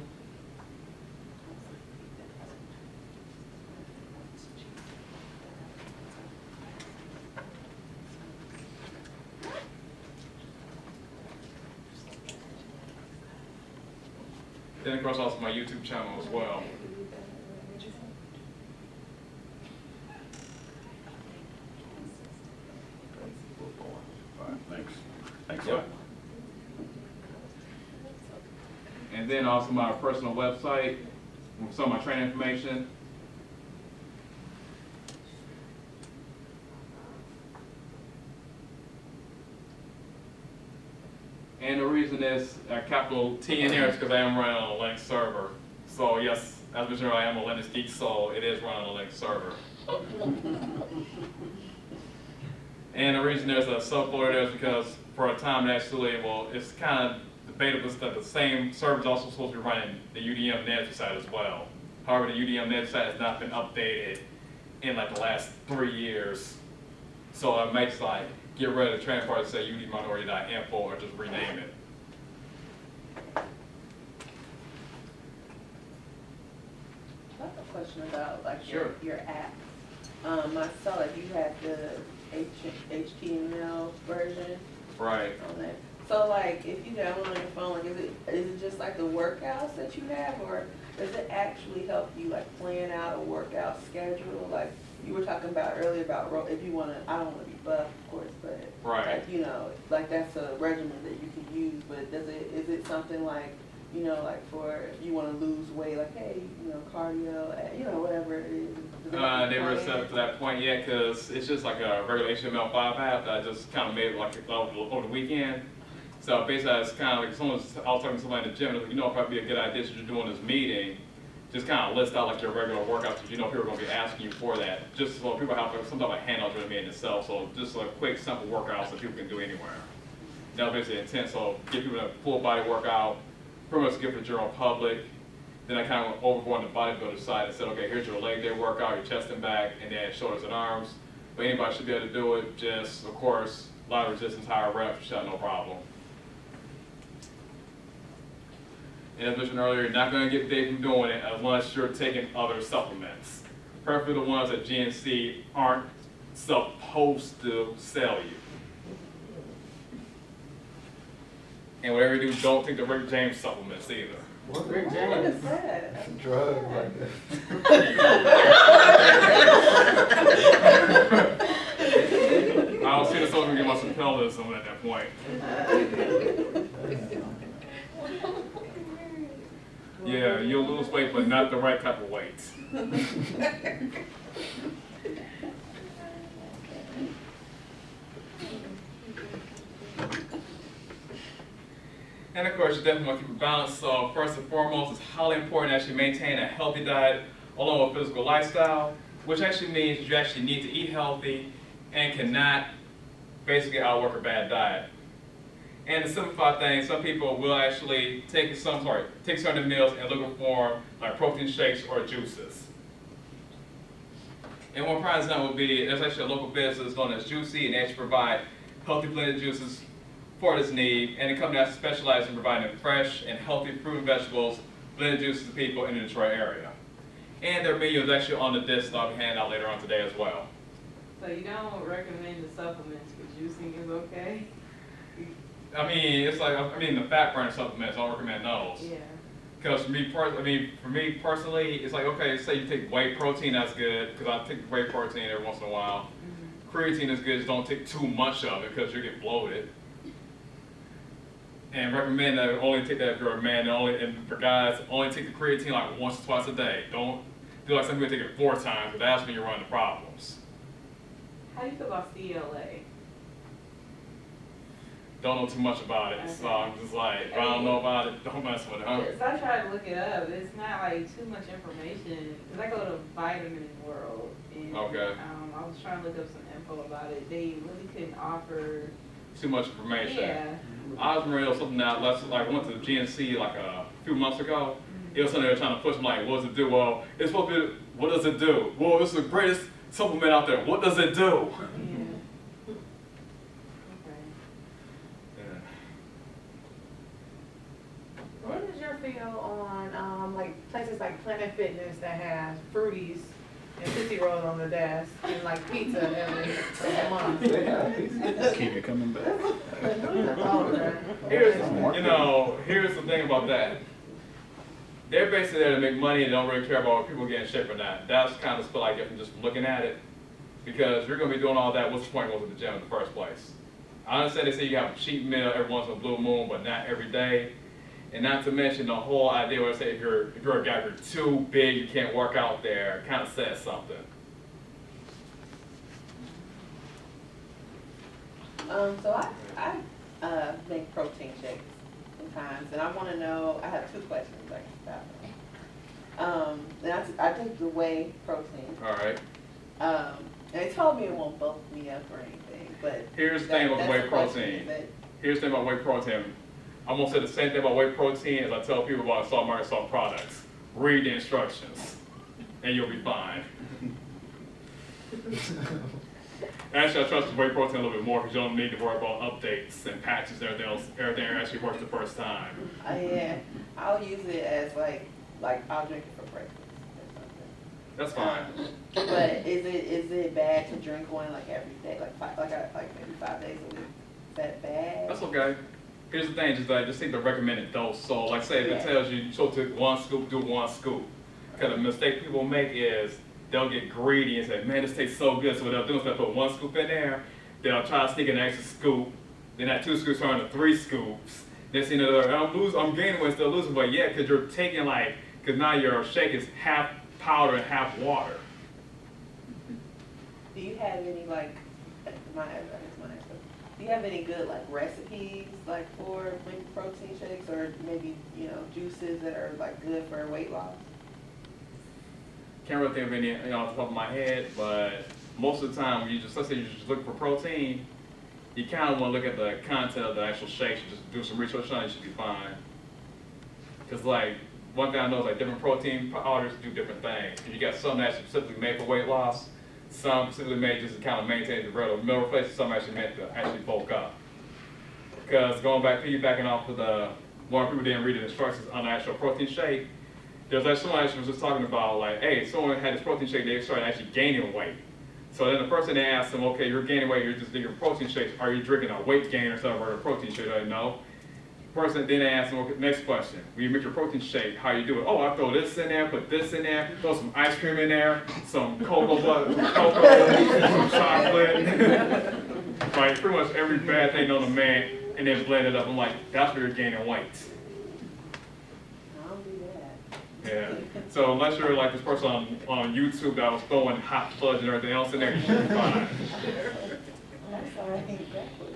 Then of course also my YouTube channel as well. All right, thanks. Thanks a Yep. lot. And then also my personal website with some of my training information. And the reason is capital T in there is because I am running on a Linux server. So yes, as mentioned, I am a Linux geek, so it is running on a Linux server. And the reason there's a subfolder there is because for a time actually, well, it's kind of debatable that the same server is also supposed to be running the UDM net site as well. However, the UDM net site has not been updated in like the last 3 years. So it makes like, get rid of the training part and say udminority.info or just rename it. I have a question about like Sure. your app. I saw that you had the HTML version Right. on there. So like, if you download on your phone, like, is it just like the workouts that you have, or does it actually help you like plan out a workout schedule? Like you were talking about earlier about if you want to, I don't want to be buff, of course, but Right. like, you know, like that's a regimen that you can use. But is it something like, you know, like for if you want to lose weight, like hey, you know, cardio, you know, whatever it is. They were set up to that point yet, because it's just like a regular HTML5 app that I just kind of made like over the weekend. So basically, it's kind of like I was talking to somebody in the gym, and like, you know, it'd probably be a good idea since you're doing this meeting, just kind of list out like your regular workouts, because you know people are going to be asking you for that. Just so people have some type of handout to made in itself, so just a quick, simple workouts that people can do anywhere. That was basically the intent, so give people a full body workout, pretty much give it to the general public. Then I kind of went overboard on the bodybuilder side and said, okay, here's your leg day workout, your chest and back, and then shoulders and arms. but anybody should be able to do it. Just, of course, a lot of resistance, higher reps, shot no problem. And as mentioned earlier, you're not going to get big from doing it unless you're taking other supplements. Preferably the ones that GNC aren't supposed to sell you. And whatever you do, don't take the Rick James supplements either. Rick What James. is that? Drugs like that. I don't see the social give us some pillism at that point. Yeah, you'll lose weight, but not the right type of weight. And of course, you definitely want to keep a balance. So first and foremost, it's highly important that you maintain a healthy diet along with physical lifestyle, which actually means you actually need to eat healthy and cannot basically outwork a bad diet. And to simplify things, some people will actually take certain meals and look for like protein shakes or juices. And one prime example would be, there's actually a local business known as Juicy, and they actually provide healthy blended juices for this need, and the company actually specializes in providing fresh and healthy fruit and vegetables, blended juices to people in the Detroit area. And their menu is actually on the disc that I'll be handing out later on today as well. So you don't recommend the supplements, but juicing is okay? I mean, it's like, the fat burning supplements, I don't recommend those. Yeah. Because for me personally, it's like, okay, say you take whey protein, that's good, because I take whey protein every once in a while. Creatine is good, just don't take too much of it because you get bloated. And recommend that only take that if you're a man, and for guys, only take the creatine like once or twice a day. Don't do like some people take it 4 times, but that's when you run into problems. How do you feel about CLA? Don't know too much about it, so I'm just like, if I don't know about it, don't mess with it, huh? So I tried to look it up. It's not like too much information. Cause I go to Vitamin World, and Okay. I was trying to look up some info about it. They really couldn't offer. Too much information. Yeah. I was reading something that, like, I went to the GNC like a few months ago. It was something they were trying to push me, like, what does it do? Well, it's supposed to be, what does it do? Well, it's the greatest supplement out there. What does it do? Yeah. Okay. Yeah. What is your feel on like places like Planet Fitness that has fruities and Tootsie Rolls on the desk and like pizza every month? They have pizza. Keep it coming back. Here's the thing about that. They're basically there to make money and don't really care about if people get in shape or not. That's kind of the feel I get from just looking at it. Because you're going to be doing all that, what's the point of going to the gym in the first place? I understand they say you have a cheat meal every once in a blue moon, but not every day. And not to mention the whole idea where I say if you're a guy, if you're too big, you can't work out there, kind of says something. So I make protein shakes sometimes, and I want to know, I have 2 questions about that. And I take the whey protein. All right. And they told me it won't bulk me up or anything, but. Here's the thing about whey protein. Here's the thing about whey protein. I'm going to say the same thing about whey protein as I tell people about salt market salt products. Read the instructions, and you'll be fine. Actually, I trust the whey protein a little bit more because you don't need to worry about updates and patches and everything else. Everything actually works the first time. Yeah, I'll use it as like I'll drink it for breakfast or something. That's fine. But is it bad to drink one like every day, like maybe 5 days a week? Is that bad? That's okay. Here's the thing, just take the recommended dose. So like say if it tells you you're supposed to take 1 scoop, do 1 scoop. Because the mistake people make is they'll get greedy and say, man, this tastes so good. So what they'll do is they'll put 1 scoop in there, they'll try to sneak an extra scoop, then that 2 scoops turn to 3 scoops. Next thing you know, I'm gaining weight, still losing weight. Yeah, because you're taking because now your shake is half powder and half water. Do you have any do you have any good recipes for maybe protein shakes or maybe juices that are good for weight loss? Can't really think of any off the top of my head, but most of the time when let's say you just look for protein, you kind of want to look at the content of the actual shakes. You just do some research on it, you should be fine. Because one thing I know is different protein powders do different things. And you got some that's specifically made for weight loss, Some specifically made just to kind of maintain the rate of meal replacement, some actually meant to actually bulk up. Because piggybacking off of the one people didn't read the instructions on the actual protein shake, there's like someone actually was just talking about like, hey, someone had this protein shake, they started actually gaining weight. So then the person they asked them, okay, you're gaining weight, you're just drinking protein shakes, are you drinking a weight gain or something or a protein shake? I know. Person then asked them, okay, next question, when you make your protein shake, how you do it? Oh, I throw this in there, put this in there, throw some ice cream in there, some cocoa butter, some chocolate, right? Pretty much every bad thing on the man, and then blend it up. I'm like, that's where you're gaining weight. I don't do that. Yeah. So unless you're like this person on YouTube that was throwing hot fudge and everything else in there, you should be fine. I'm sorry, I think backwards.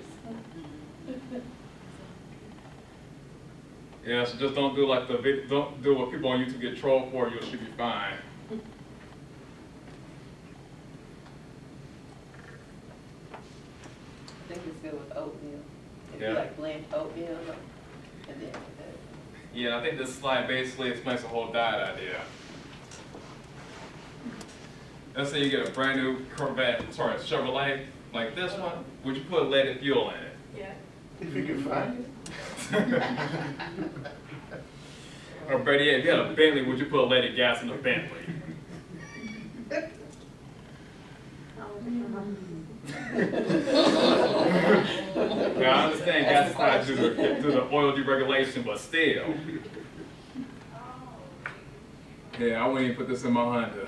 Yeah, so just don't do like don't do what people on YouTube get trolled for. You should be fine. I think it's good with oatmeal. If Yeah. you like blend oatmeal, and then Yeah, I think this slide basically explains the whole diet idea. Let's say you get a brand new Chevrolet, like this one. Would you put leaded fuel in it? Yeah. If you can find it. Or better yet, if you had a Bentley, would you put leaded gas in the Bentley? Now, I understand gas is tied to the oil deregulation, but still. Yeah, I wouldn't even put this in my Honda.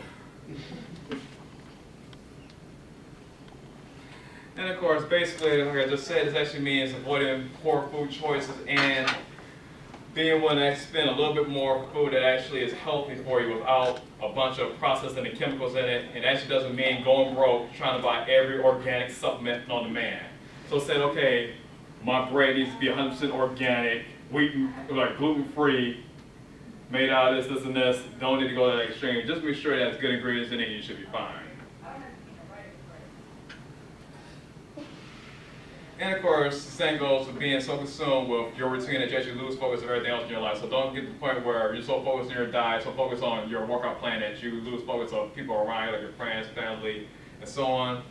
And of course, basically, like I just said, this actually means avoiding poor food choices and being willing to spend a little bit more for food that actually is healthy for you without a bunch of processing and chemicals in it. It actually doesn't mean going broke trying to buy every organic supplement on demand. So saying, okay, my bread needs to be 100% organic, like gluten-free, made out of this, and this. Don't need to go to that extreme. Just make sure that it's good ingredients in it, you should be fine. And of course, the same goes for being so consumed with your routine that you actually lose focus of everything else in your life. So don't get to the point where you're so focused on your diet, so focused on your workout plan that you lose focus of people around you, like your friends, family, and so on.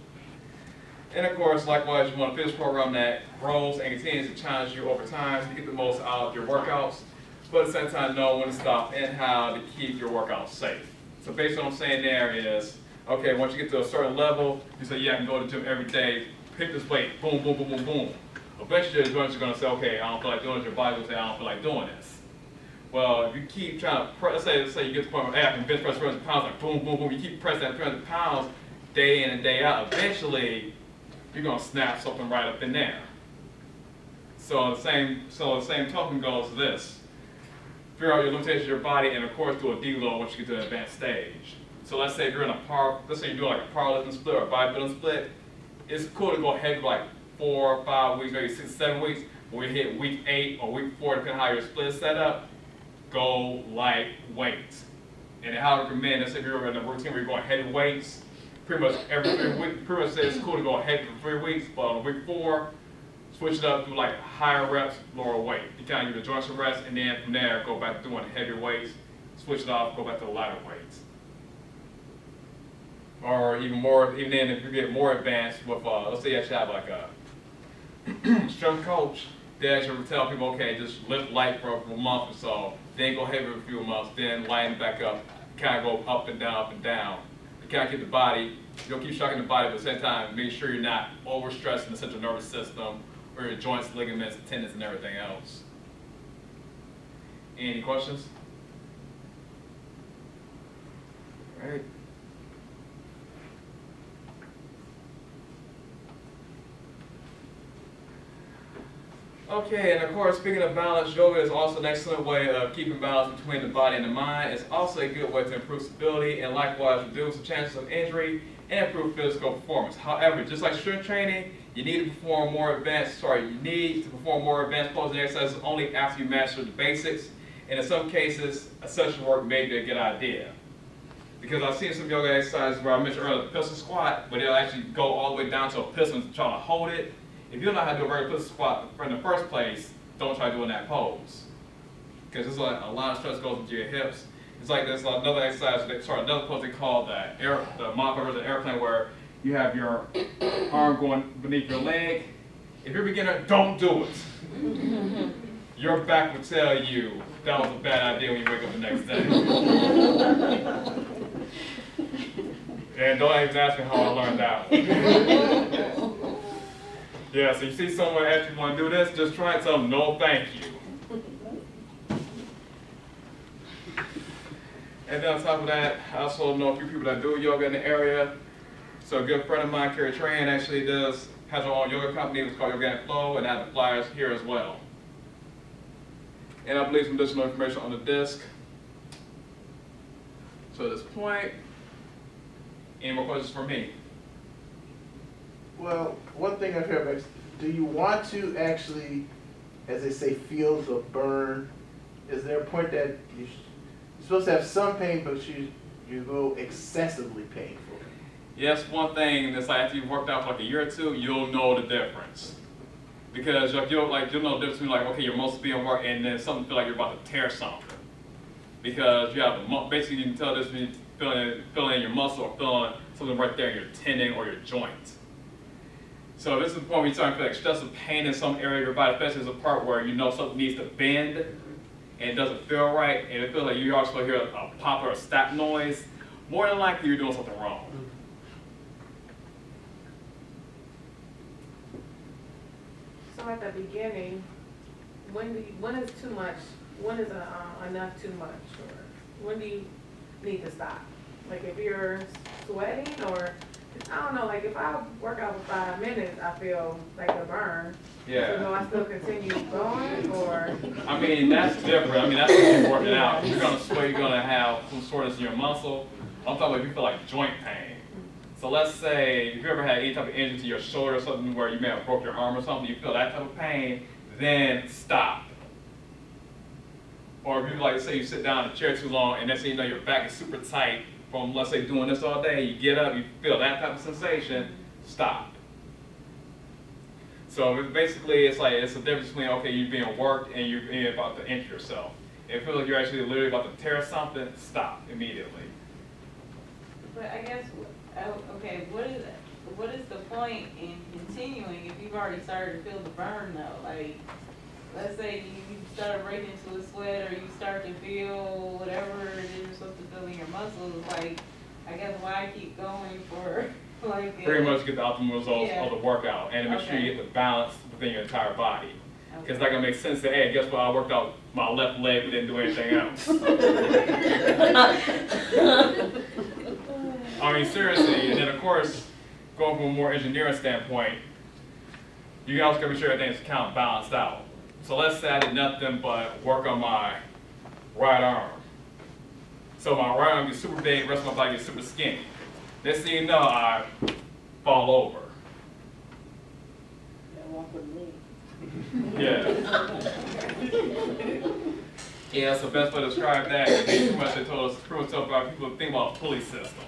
And of course, likewise, you want a fitness program that grows and continues to challenge you over time to get the most out of your workouts, but at the same time know when to stop and how to keep your workouts safe. So basically what I'm saying there is, okay, once you get to a certain level, you say, yeah, I can go to the gym every day, pick this weight, boom, boom, boom, boom, boom. Eventually your joints are going to say, okay, I don't feel like doing this. Your body will say, I don't feel like doing this. Well, if you keep trying to let's say you get to the point where, hey, I can bench press 300 pounds, like boom, boom, boom, you keep pressing that 300 pounds day in and day out, eventually you're going to snap something right up in there. So the same token goes to this. Figure out your limitations of your body and of course do a deload once you get to an advanced stage. So let's say if you're in let's say you're doing like a powerlifting split or a bodybuilding split, it's cool to go heavy for like 4 or 5 weeks, maybe 6 or 7 weeks. When we hit week 8 or week 4, depending on how your split is set up, go light weights. And then how I recommend, let's say if you're in a routine where you're going heavy weights, pretty much every 3 weeks, pretty much say it's cool to go heavy for 3 weeks, but on week 4, switch it up to like higher reps, lower weight. You kind of give the joints a rest, and then from there, go back to doing heavy weights, switch it off, go back to the lighter weights. Or even then if you get more advanced with, let's say you actually have like a strength coach, they actually tell people, okay, just lift light for a month or so, then go heavy for a few months, then lighten back up, kind of go up and down, You kind of keep the body, you'll keep shocking the body, but at the same time, make sure you're not overstressing the central nervous system or your joints, ligaments, tendons, and everything else. Any questions? All right. Okay, and of course, speaking of balance, yoga is also an excellent way of keeping balance between the body and the mind. It's also a good way to improve stability and likewise reduce the chances of injury and improve physical performance. However, just like strength training, you need to perform more advanced posing exercises only after you master the basics. And in some cases, a session work may be a good idea. Because I've seen some yoga exercises where I mentioned earlier, the pistol squat, but they'll actually go all the way down to a pistol and try to hold it. If you don't know how to do a regular pistol squat in the first place, don't try doing that pose. Because there's a lot of stress goes into your hips. It's like there's another exercise, another pose they call the modified version of the airplane where you have your arm going beneath your leg. If you're a beginner, don't do it. Your back will tell you that was a bad idea when you wake up the next day. And don't even ask me how I learned that one. Yeah, so you see someone actually want to do this, just try and tell them no thank you. And then on top of that, I also know a few people that do yoga in the area. So a good friend of mine, Carrie Tran, actually has her own yoga company. It's called Organic Flow, and I have the flyers here as well. And I believe some additional information on the disc. So at this point, any more questions for me? Well, one thing I've heard about, do you want to actually, as they say, feel the burn? Is there a point that you're supposed to have some pain, but you go excessively painful? Yes, one thing that's like after you've worked out for like a year or two, you'll know the difference. Because you'll know the difference between like, okay, your muscles being worked and then something feel like you're about to tear something. Because you have basically you can tell this when you're feeling your muscle or feeling something right there in your tendon or your joint. So this is the point where you start to feel excessive pain in some area of your body, especially as a part where you know something needs to bend and it doesn't feel right, and it feels like you also hear a pop or a snap noise. More than likely you're doing something wrong. So at the beginning, when is too much? When is enough too much? Or when do you need to stop? Like if you're sweating, or I don't know. Like if I work out for 5 minutes, I feel like a burn. Yeah. So do I still continue going, or? I mean, that's different. I mean, that's when you're working out. If you're gonna sweat, you're gonna have some soreness in your muscle. I'm talking about if you feel like joint pain. So let's say if you ever had any type of injury to your shoulder or something where you may have broke your arm or something, you feel that type of pain, then stop. Or if you like say you sit down in a chair too long and next thing you know your back is super tight from let's say doing this all day, you get up, you feel that type of sensation, stop. So basically it's a difference between okay, you're being worked and you're about to injure yourself. If you feel like you're actually literally about to tear something, stop immediately. But I guess, okay, what is the point in continuing if you've already started to feel the burn though? Like, let's say you start breaking into a sweat or you start to feel whatever it is you're supposed to feel in your muscles, like, I guess why keep going for like Pretty much get the optimal results Yeah. of the workout and make sure you get the balance within your entire body. Okay. Because that gonna make sense that, hey, guess what, I worked out my left leg, but didn't do anything else. I mean, seriously, and then of course, going from a more engineering standpoint, you also gotta make sure everything's kind of balanced out. So let's say I did nothing but work on my right arm. So my right arm gets super big, the rest of my body gets super skinny. Next thing you know, I fall over. Walk with me. Yeah. Yeah, that's the best way to describe that. Pretty much they told us, pretty much tell about people think about a pulley system.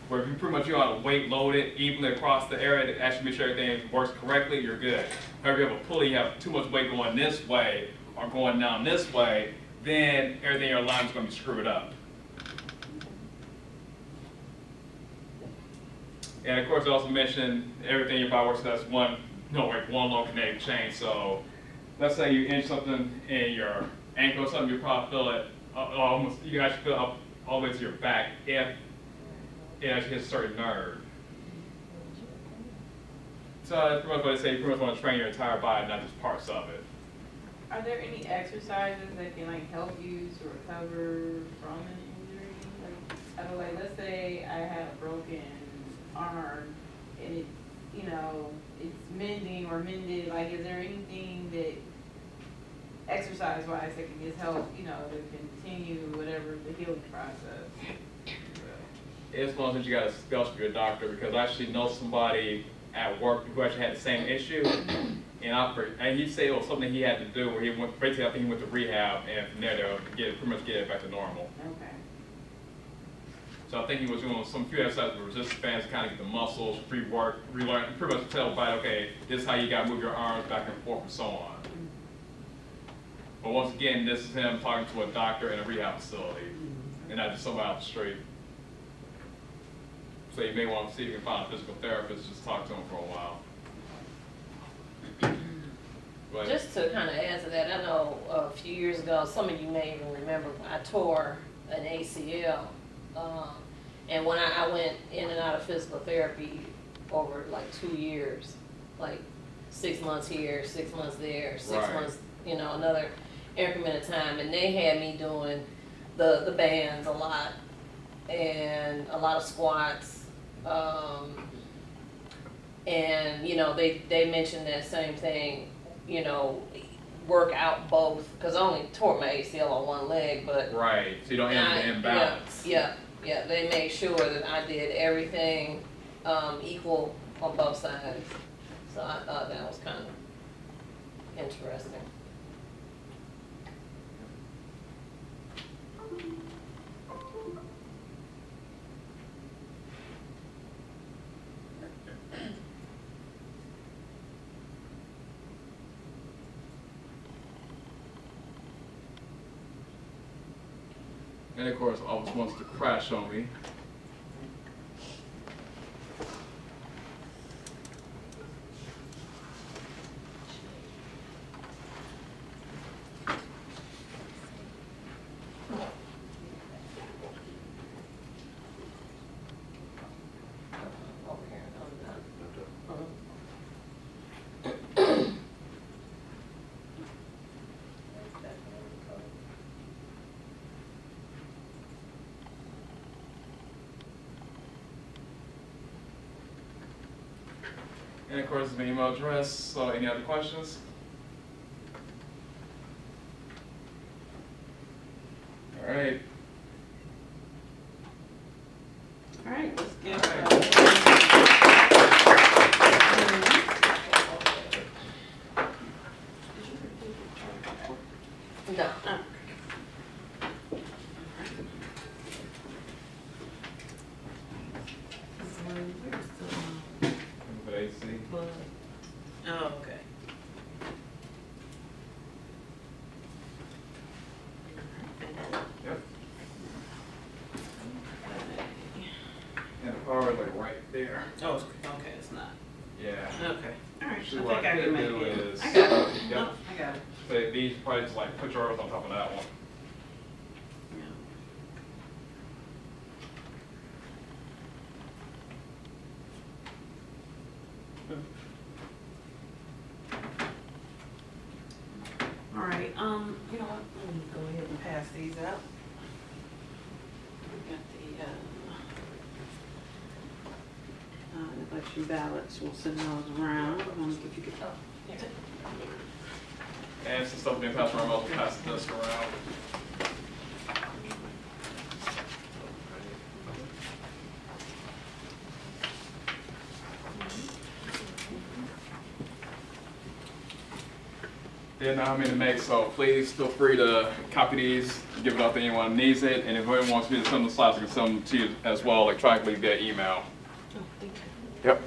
Where if you pretty much you ought to weight load it evenly across the area to actually make sure everything works correctly, you're good. However, if you have a pulley, you have too much weight going this way or going down this way, then everything in your line is going to be screwed up. And of course, I also mentioned everything in your body works as one long kinetic chain. So let's say you inch something in your ankle or something, you probably feel it almost, you can actually feel it up all the way to your back if it actually hits a certain nerve. So that's pretty much what they say, you pretty much want to train your entire body, not just parts of it. Are there any exercises that can like help you to recover from an injury? Like, I don't know, like let's say I had a broken arm and it, you know, it's mending or mended. Like, is there anything that exercise-wise that can just help, you know, to continue whatever the healing process? It's one of those things you got to discuss with your doctor because I actually know somebody at work who actually had the same issue. And he said it was something he had to do where he went, basically I think he went to rehab and from there they'll pretty much get it back to normal. Okay. So I think he was doing some few exercises with resistance bands to kind of get the muscles, relearn, pretty much tell the body, okay, this is how you got to move your arms back and forth and so on. But once again, this is him talking to a doctor in a rehab facility. and not just somebody off the street. So you may want to see if you can find a physical therapist, just talk to them for a while. But Just to kind of add to that, I know a few years ago, some of you may even remember, I tore an ACL. And when I went in and out of physical therapy over like 2 years, like 6 months here, 6 months there, six Right. months, you know, another increment of time. And they had me doing the bands a lot and a lot of squats. And, you know, they mentioned that same thing, you know, work out both, because I only tore my ACL on one leg, but right, so you don't end up with imbalance. yeah, they made sure that I did everything equal on both sides. So I thought that was kind of interesting. And of course, always wants to crash on me. Over here, And of course, it's my email address. So any other questions? All right. All right, let's give. No. But AC. Oh, okay. Yep. And the power is like right there. Oh, it's, okay, it's not. Yeah. Okay. All right. See I what think I I can could make do it. is- I got it. Yep. No, I got it. So these probably just like put yours on top of that one. Yeah. All right, you know what, let me go ahead and pass these out. We got the, election ballots, we'll send those around. If you could, And some stuff being passed around, I'll pass this around. Didn't know how many to make, so please feel free to copy these, give it out to anyone who needs it, and if anyone wants me to send the slides, I can send them to you as well electronically via email. Yep.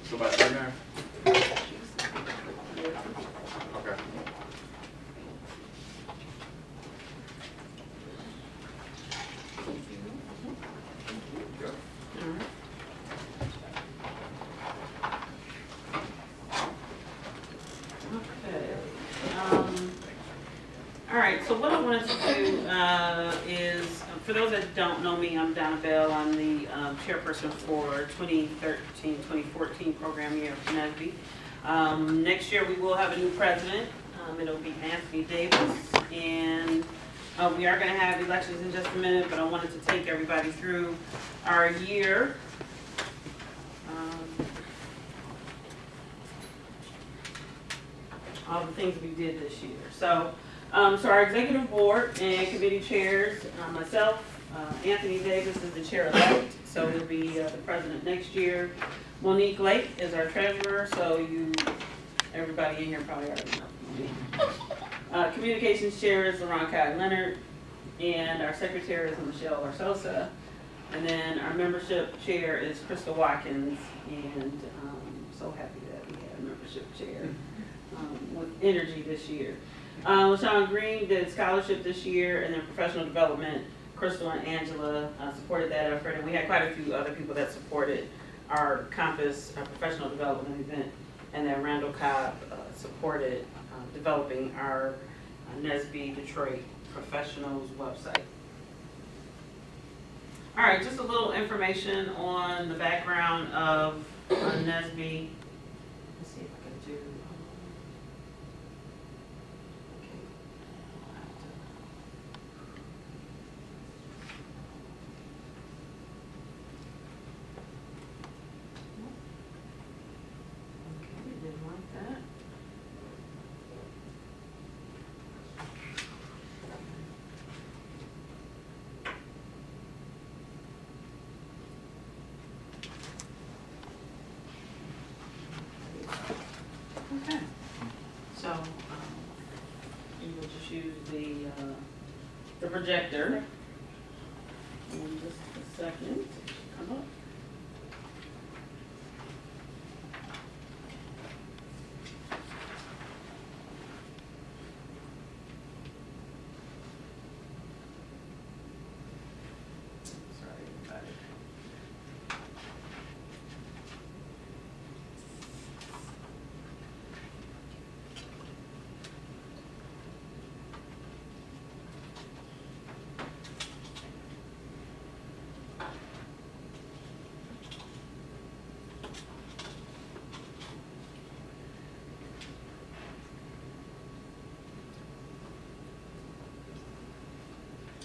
So back in there? Okay. Good. Okay. All right, so what I wanted to do is, for those that don't know me, I'm Donna Bell. I'm the chairperson for 2013-2014 program year of NSBE. Next year, we will have a new president. It'll be Anthony Davis. And we are going to have elections in just a minute, but I wanted to take everybody through our year. All the things we did this year. So our executive board and committee chairs, myself, Anthony Davis is the chair-elect, so he'll be the president next year. Monique Lake is our treasurer, so everybody in here probably already know. Communications chair is LaRon Leonard. And our secretary is Michelle Arsosa. And then our membership chair is Krista Watkins. And so happy that we had a membership chair with energy this year. LaShawn Green did scholarship this year, and then professional development. Crystal and Angela supported that effort, and we had quite a few other people that supported our campus professional development event. And then Randall Cobb supported developing our NSBE Detroit professionals website. All right, just a little information on the background of NSBE. Let's see if I can do. Okay. Okay, didn't like that. Okay, so you will just use the projector. In just a second, come up. Sorry, everybody.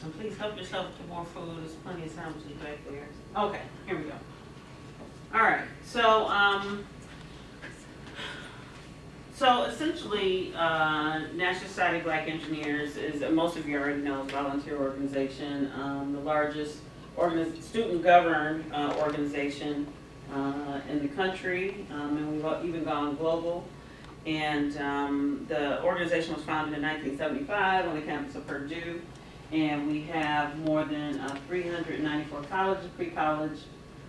And please help yourself to more food. There's plenty of sandwiches back there. Okay, here we go. All right, so essentially, National Society of Black Engineers is, most of you already know, is a volunteer organization, the largest student-governed organization in the country, and we've even gone global. And the organization was founded in 1975 on the campus of Purdue. And we have more than 394 colleges, pre-college,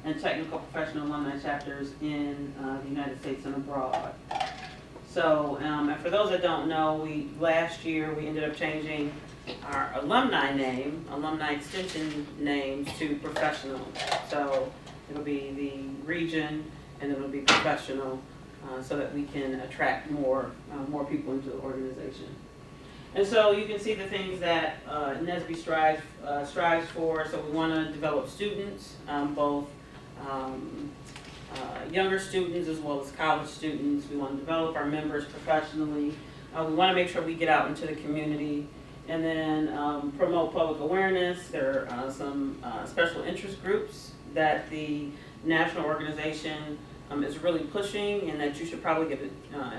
and technical professional alumni chapters in the United States and abroad. So, and for those that don't know, last year we ended up changing our alumni name, alumni extension names, to professional. So it'll be the region, and it'll be professional, so that we can attract more people into the organization. And so you can see the things that NSBE strives for. So we want to develop students, both younger students as well as college students. We want to develop our members professionally. We want to make sure we get out into the community, and then promote public awareness. There are some special interest groups that the national organization is really pushing, and that you should probably get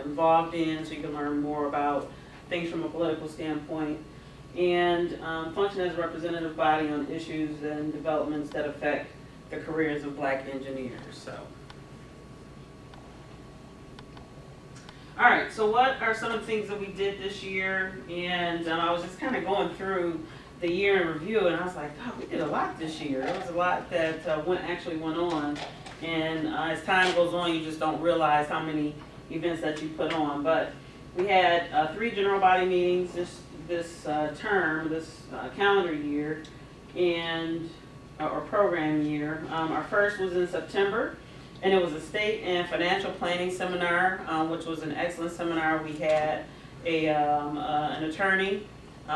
involved in, so you can learn more about things from a political standpoint, and function as a representative body on issues and developments that affect the careers of black engineers. So, all right, so what are some of the things that we did this year? And I was just kind of going through the year in review, and I was like, oh, we did a lot this year. There was a lot that actually went on, and as time goes on, you just don't realize how many events that you put on. But we had 3 general body meetings this term, this calendar year, or program year. Our first was in September, and it was a state and financial planning seminar, which was an excellent seminar. We had an attorney.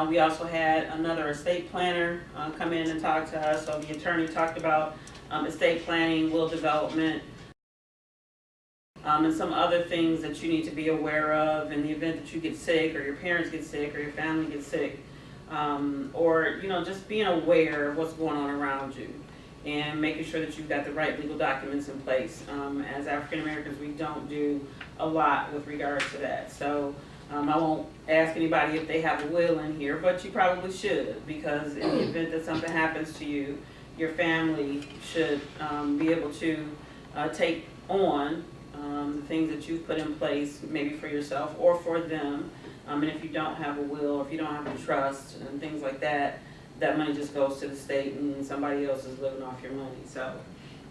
We also had another estate planner come in and talk to us. So the attorney talked about estate planning, will development, and some other things that you need to be aware of in the event that you get sick, or your parents get sick, or your family gets sick, or just being aware of what's going on around you, and making sure that you've got the right legal documents in place. As African Americans, we don't do a lot with regards to that. So I won't ask anybody if they have a will in here, but you probably should, because in the event that something happens to you, your family should be able to take on the things that you've put in place, maybe for yourself or for them. And if you don't have a will, or if you don't have a trust and things like that, that money just goes to the state and somebody else is living off your money. So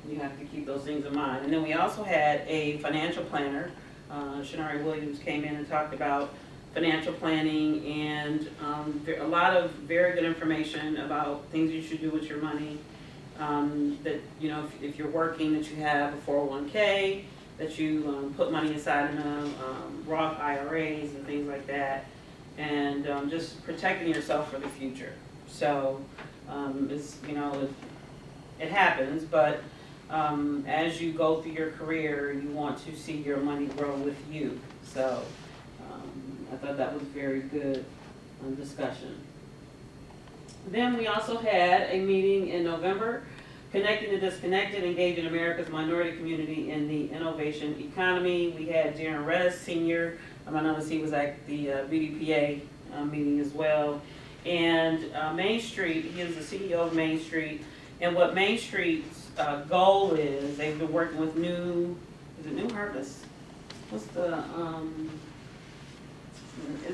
you have to keep those things in mind. And then we also had a financial planner. Shanari Williams came in and talked about financial planning and a lot of very good information about things you should do with your money. That, you know, if you're working, that you have a 401k, that you put money aside in Roth IRAs and things like that, and just protecting yourself for the future. So it's, you know, it happens, but as you go through your career, you want to see your money grow with you. So I thought that was very good discussion. Then we also had a meeting in November, Connecting the Disconnected, Engaging America's Minority Community in the Innovation Economy. We had Darren Redis Sr., I noticed he was at the BDPA meeting as well. And Main Street, he is the CEO of Main Street. And what Main Street's goal is, they've been working with New Harvest? What's the,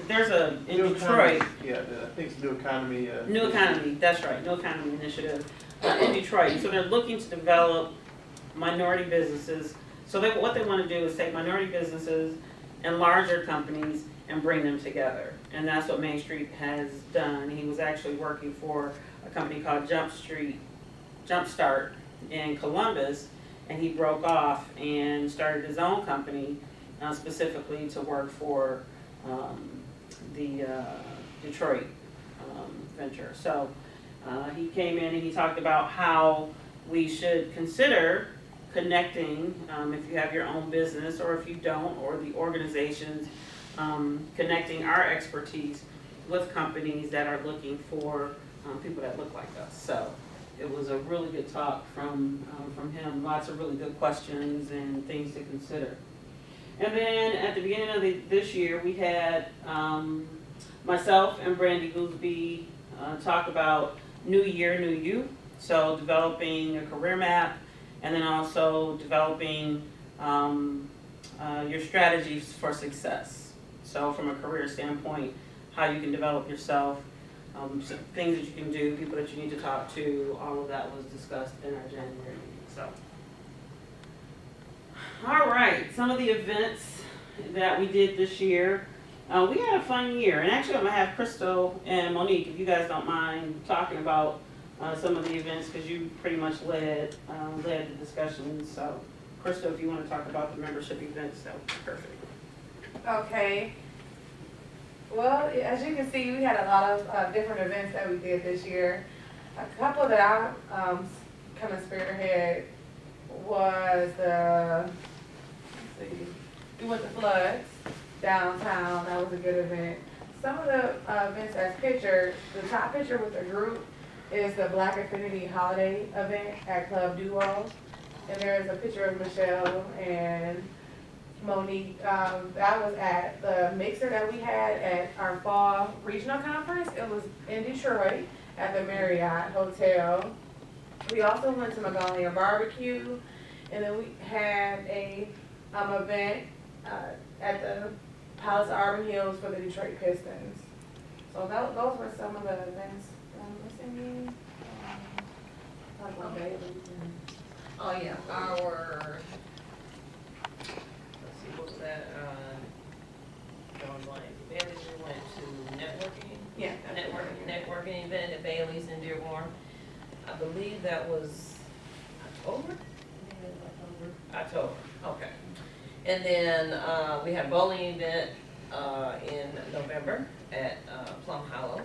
there's in New Detroit. Economy. Yeah, I think it's New Economy. New Economy, that's right, New Economy Initiative in Detroit. So they're looking to develop minority businesses. So what they want to do is take minority businesses and larger companies and bring them together. And that's what Main Street has done. He was actually working for a company called Jumpstart in Columbus, and he broke off and started his own company specifically to work for the Detroit venture. So he came in and he talked about how we should consider connecting, if you have your own business or if you don't, or the organizations, connecting our expertise with companies that are looking for people that look like us. So it was a really good talk from him, lots of really good questions and things to consider. And then at the beginning of this year, we had myself and Brandy Gooseby talk about New Year, New You. So developing a career map, and then also developing your strategies for success. So from a career standpoint, how you can develop yourself, things that you can do, people that you need to talk to, all of that was discussed in our January meeting. So, all right, some of the events that we did this year. We had a fun year, and actually I'm gonna have Crystal and Monique, if you guys don't mind, talking about some of the events, because you pretty much led the discussion. So, Crystal, if you want to talk about the membership events, that would be perfect. Okay. Well, as you can see, we had a lot of different events that we did this year. A couple that I kind of spearhead was we went to Floods downtown. That was a good event. Some of the events as pictured, the top picture with the group is the Black Affinity Holiday event at Club Duo. And there's a picture of Michelle and Monique. That was at the mixer that we had at our fall regional conference. It was in Detroit at the Marriott Hotel. We also went to Magnolia Barbecue, and then we had a event at the Palace of Auburn Hills for the Detroit Pistons. So those were some of the events. Oh, yeah, our, let's see, what was that, going blank, Bailey's, we went to networking? Yeah. Networking event at Bailey's in Dearborn. I believe that was October? October, okay. And then, we had a bowling event, in November at, Plum Hollow.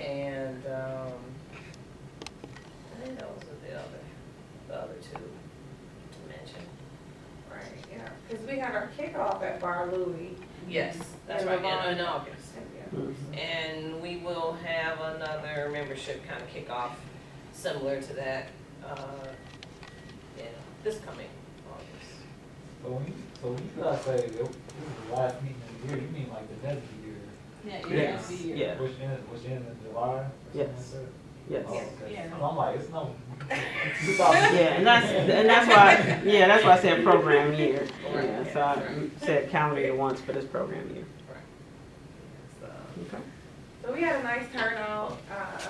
And, I think those are the other two to mention. Right, yeah, because we had our kickoff at Bar Louie. Yes, that's In right, Laverne. in August. And we will have another membership kind of kickoff similar to that, in this coming August. So when you guys say this is the last meeting of the year, you mean like the next year? Yes. Yeah. Which ends in July? or Yes. something like Yes. that? Oh, okay. Yeah. So I'm like, it's no. Yeah, and that's why I said program year. Yeah, so I said calendar year once, but it's program year. So, Okay. So we had a nice turnout.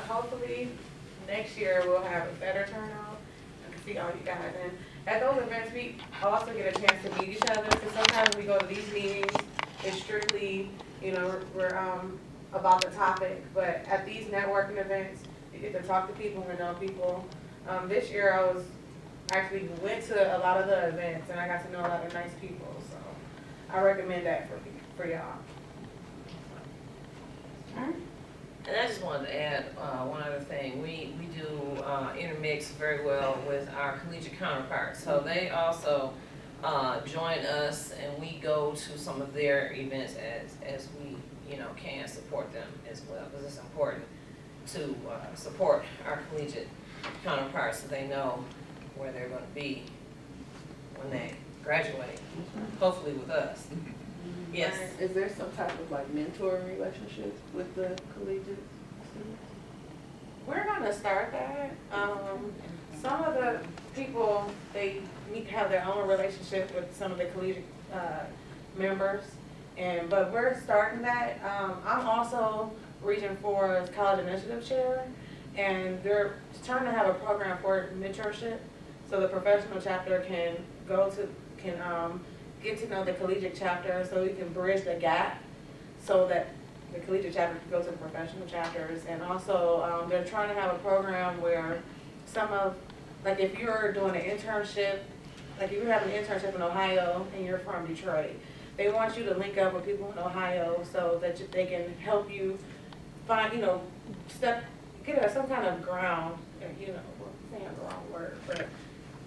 Hopefully next year we'll have a better turnout and see all you guys. And at those events, we also get a chance to meet each other, because sometimes we go to these meetings, it's strictly, you know, we're about the topic. But at these networking events, you get to talk to people and know people. This year I was actually went to a lot of the events and I got to know a lot of nice people. So I recommend that for y'all. And I just wanted to add one other thing. We do intermix very well with our collegiate counterparts. So they also join us, and we go to some of their events as we can support them as well, because it's important to support our collegiate counterparts so they know where they're going to be when they graduate, hopefully with us. Yes. Is there some type of like mentoring relationship with the collegiate students? We're gonna start that. Some of the people, they need to have their own relationship with some of the collegiate members, but we're starting that. I'm also Region 4's College Initiative Chair, and they're trying to have a program for mentorship, so the professional chapter can get to know the collegiate chapter, so we can bridge the gap so that the collegiate chapter can go to the professional chapters. And also they're trying to have a program where like if you're doing an internship, like if you're having an internship in Ohio and you're from Detroit, they want you to link up with people in Ohio so that they can help you find, get some kind of ground, saying the wrong word, but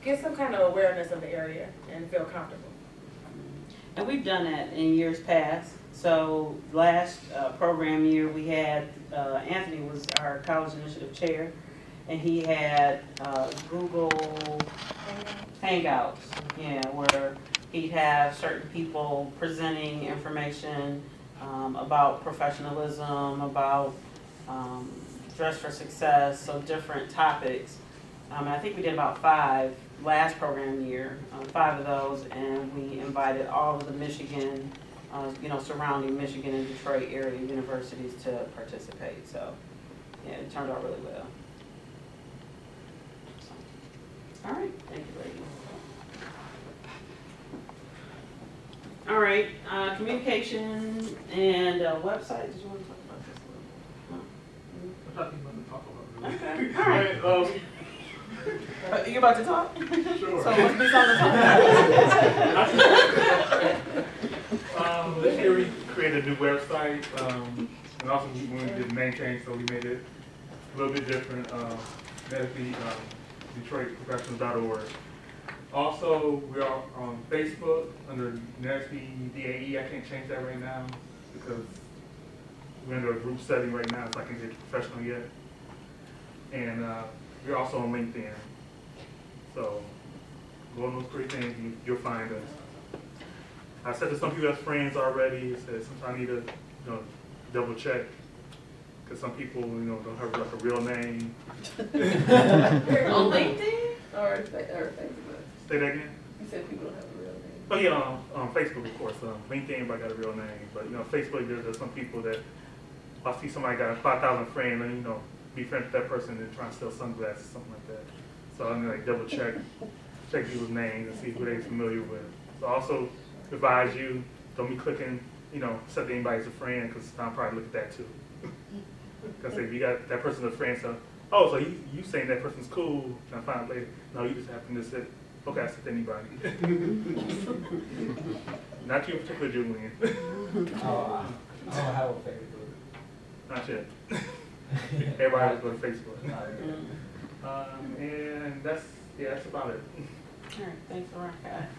get some kind of awareness of the area and feel comfortable. And we've done that in years past. So last program year, we had, Anthony was our college initiative chair, and he had Google Hangouts, where he'd have certain people presenting information about professionalism, about dress for success, so different topics. I think we did about 5 last program year, 5 of those, and we invited all of the Michigan, surrounding Michigan and Detroit area universities to participate. So, yeah, it turned out really well. So, all right, thank you, ladies. All right, communication and website. Did you want to talk about this a little bit? I thought you wanted to talk about it. Okay, all right. You about to talk? Sure. So must be something to talk about. This year we created a new website, and also when we did the name change, so we made it a little bit different. NSBE, DetroitProfessionals.org. Also, we are on Facebook under NSBE DAE. I can't change that right now because we're under a group setting right now, so I can't get professional yet. And we're also on LinkedIn. So go on those 3 things, you'll find us. I said to some people as friends already, I said sometimes I need to double check, because some people don't have like a real name. On LinkedIn or Facebook? Say that again? You said people don't have a real name. Oh yeah, on Facebook of course. LinkedIn, everybody got a real name, but Facebook, there's some people that if I see somebody got 5,000 friends, and be friends with that person and try and sell sunglasses, something like that. So I'm gonna double check people's names and see who they're familiar with. So also advise you, don't be clicking, accept anybody as a friend, because I'll probably look at that too. Because if you got that person as a friend, so you saying that person's cool, and I find out later, no, you just happen to say, okay, I accept anybody. Not you in particular, Julian. Oh, I don't have a favorite. Not yet. Everybody go to Facebook. And that's about it. All right, thanks for that.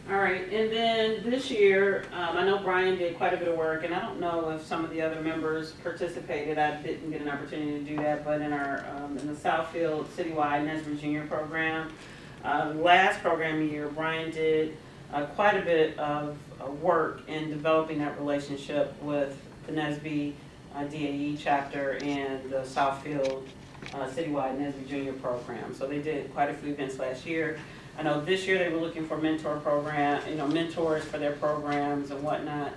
All right, and then this year, I know Brian did quite a bit of work, and I don't know if some of the other members participated. I didn't get an opportunity to do that, but in our in the Southfield Citywide NSBE Junior program, last program year, Brian did quite a bit of work in developing that relationship with the NSBE DAE chapter and the Southfield Citywide NSBE Junior program. So they did quite a few events last year. I know this year they were looking for mentors for their programs and whatnot.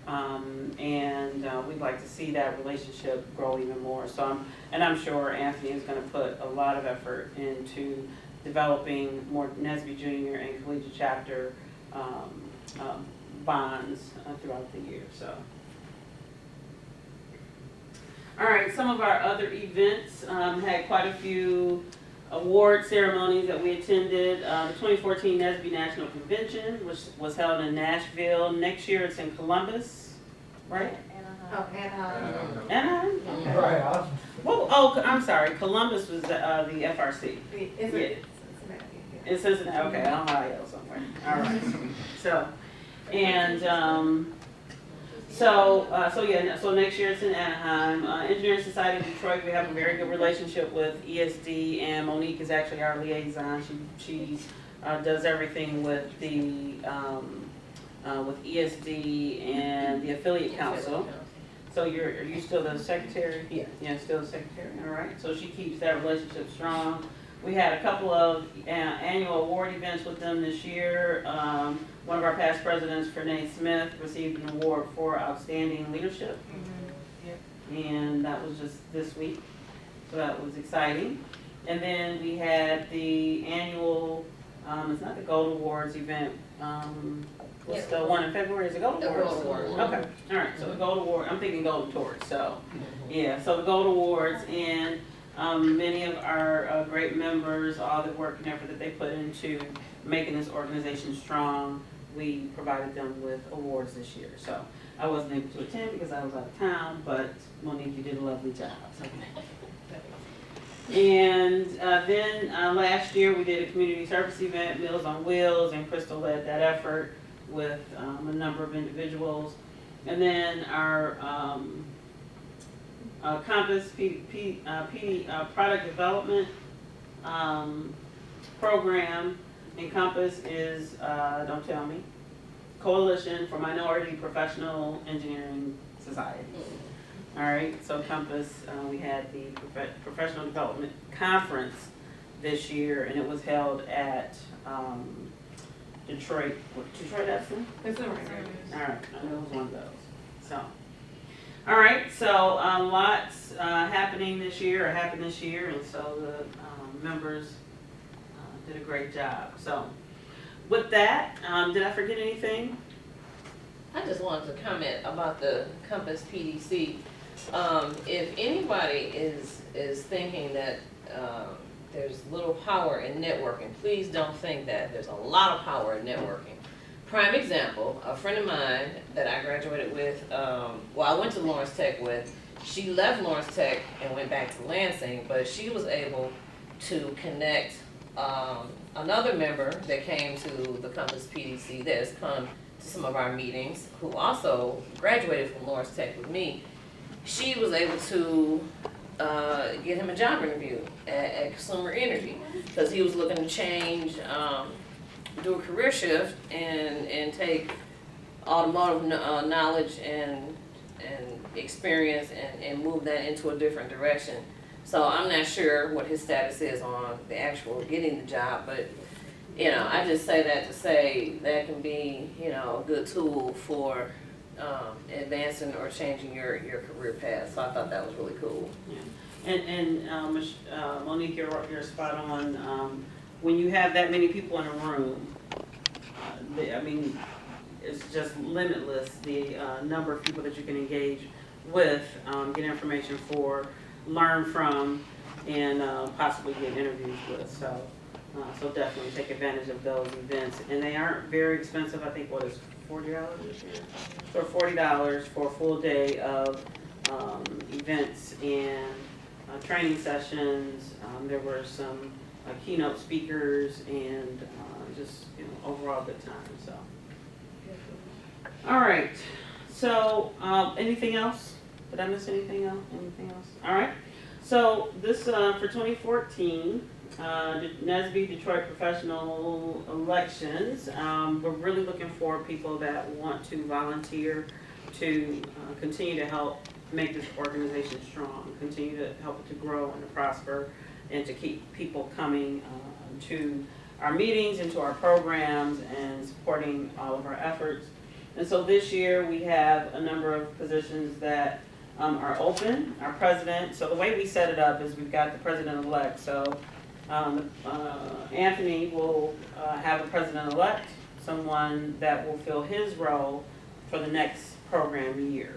And we'd like to see that relationship grow even more. So I'm sure Anthony is gonna put a lot of effort into developing more NSBE Junior and Collegiate Chapter bonds throughout the year, so. All right, some of our other events had quite a few award ceremonies that we attended. The 2014 NSBE National Convention, which was held in Nashville. Next year it's in Columbus, right? Oh, and, Anaheim? Okay. Right, awesome. Well, oh, I'm sorry, Columbus was the FRC. is Yeah. it Cincinnati? Yeah. It says, okay, Ohio somewhere. All right. So, and so next year it's in Anaheim. Engineering Society of Detroit, we have a very good relationship with ESD, and Monique is actually our liaison. She does everything with the with ESD and the affiliate council. So are you still the secretary? Yeah. Yeah, still the secretary. All right. So she keeps that relationship strong. We had a couple of annual award events with them this year. One of our past presidents, Renee Smith, received an award for outstanding leadership. And that was just this week. So that was exciting. And then we had the annual, it's not the Gold Awards event. What's the one in February? Is it Gold The Awards? Gold Awards. Okay, all right. So the Gold Award, I'm thinking Golden Torch. So, yeah. So the Gold Awards and many of our great members, all the work and effort that they put into making this organization strong, we provided them with awards this year. So I wasn't able to attend because I was out of town, but Monique, you did a lovely job. So. And then last year we did a community service event, Meals on Wheels, and Crystal led that effort with a number of individuals. And then our Compass product development program. Encompass is, don't tell me, Coalition for Minority Professional Engineering Societies. All right, so Compass, we had the Professional Development Conference this year, and it was held at Detroit Epson? It's all right. All right, I know it was one of those, so. All right, so lots happened this year, and so the members did a great job. So with that, did I forget anything? I just wanted to comment about the Compass PDC. If anybody is thinking that there's little power in networking, please don't think that. There's a lot of power in networking. Prime example, a friend of mine that I graduated with, I went to Lawrence Tech with, she left Lawrence Tech and went back to Lansing, but she was able to connect another member that came to the Compass PDC that has come to some of our meetings, who also graduated from Lawrence Tech with me. She was able to get him a job interview at Consumer Energy, because he was looking to change, do a career shift and take automotive knowledge and experience and move that into a different direction. So I'm not sure what his status is on the actual getting the job, but you know, I just say that to say that can be, you know, a good tool for advancing or changing your career path. So I thought that was really cool. Yeah. And Monique, you're spot on. When you have that many people in a room, I mean, it's just limitless the number of people that you can engage with, get information for, learn from, and possibly get interviews with. So, so definitely take advantage of those events. And they aren't very expensive. I think, what is $40 this year? So $40 for a full day of events and training sessions. There were some keynote speakers and just, you know, overall good time. So, all right. So, anything else? Did I miss anything else? Anything else? All right. So this for 2014, NSBE Detroit Professional Elections. We're really looking for people that want to volunteer to continue to help make this organization strong, continue to help it to grow and to prosper, and to keep people coming to our meetings and to our programs and supporting all of our efforts. And so this year, we have a number of positions that are open. Our president, so the way we set it up is we've got the president-elect. So Anthony will have a president-elect, someone that will fill his role for the next program year.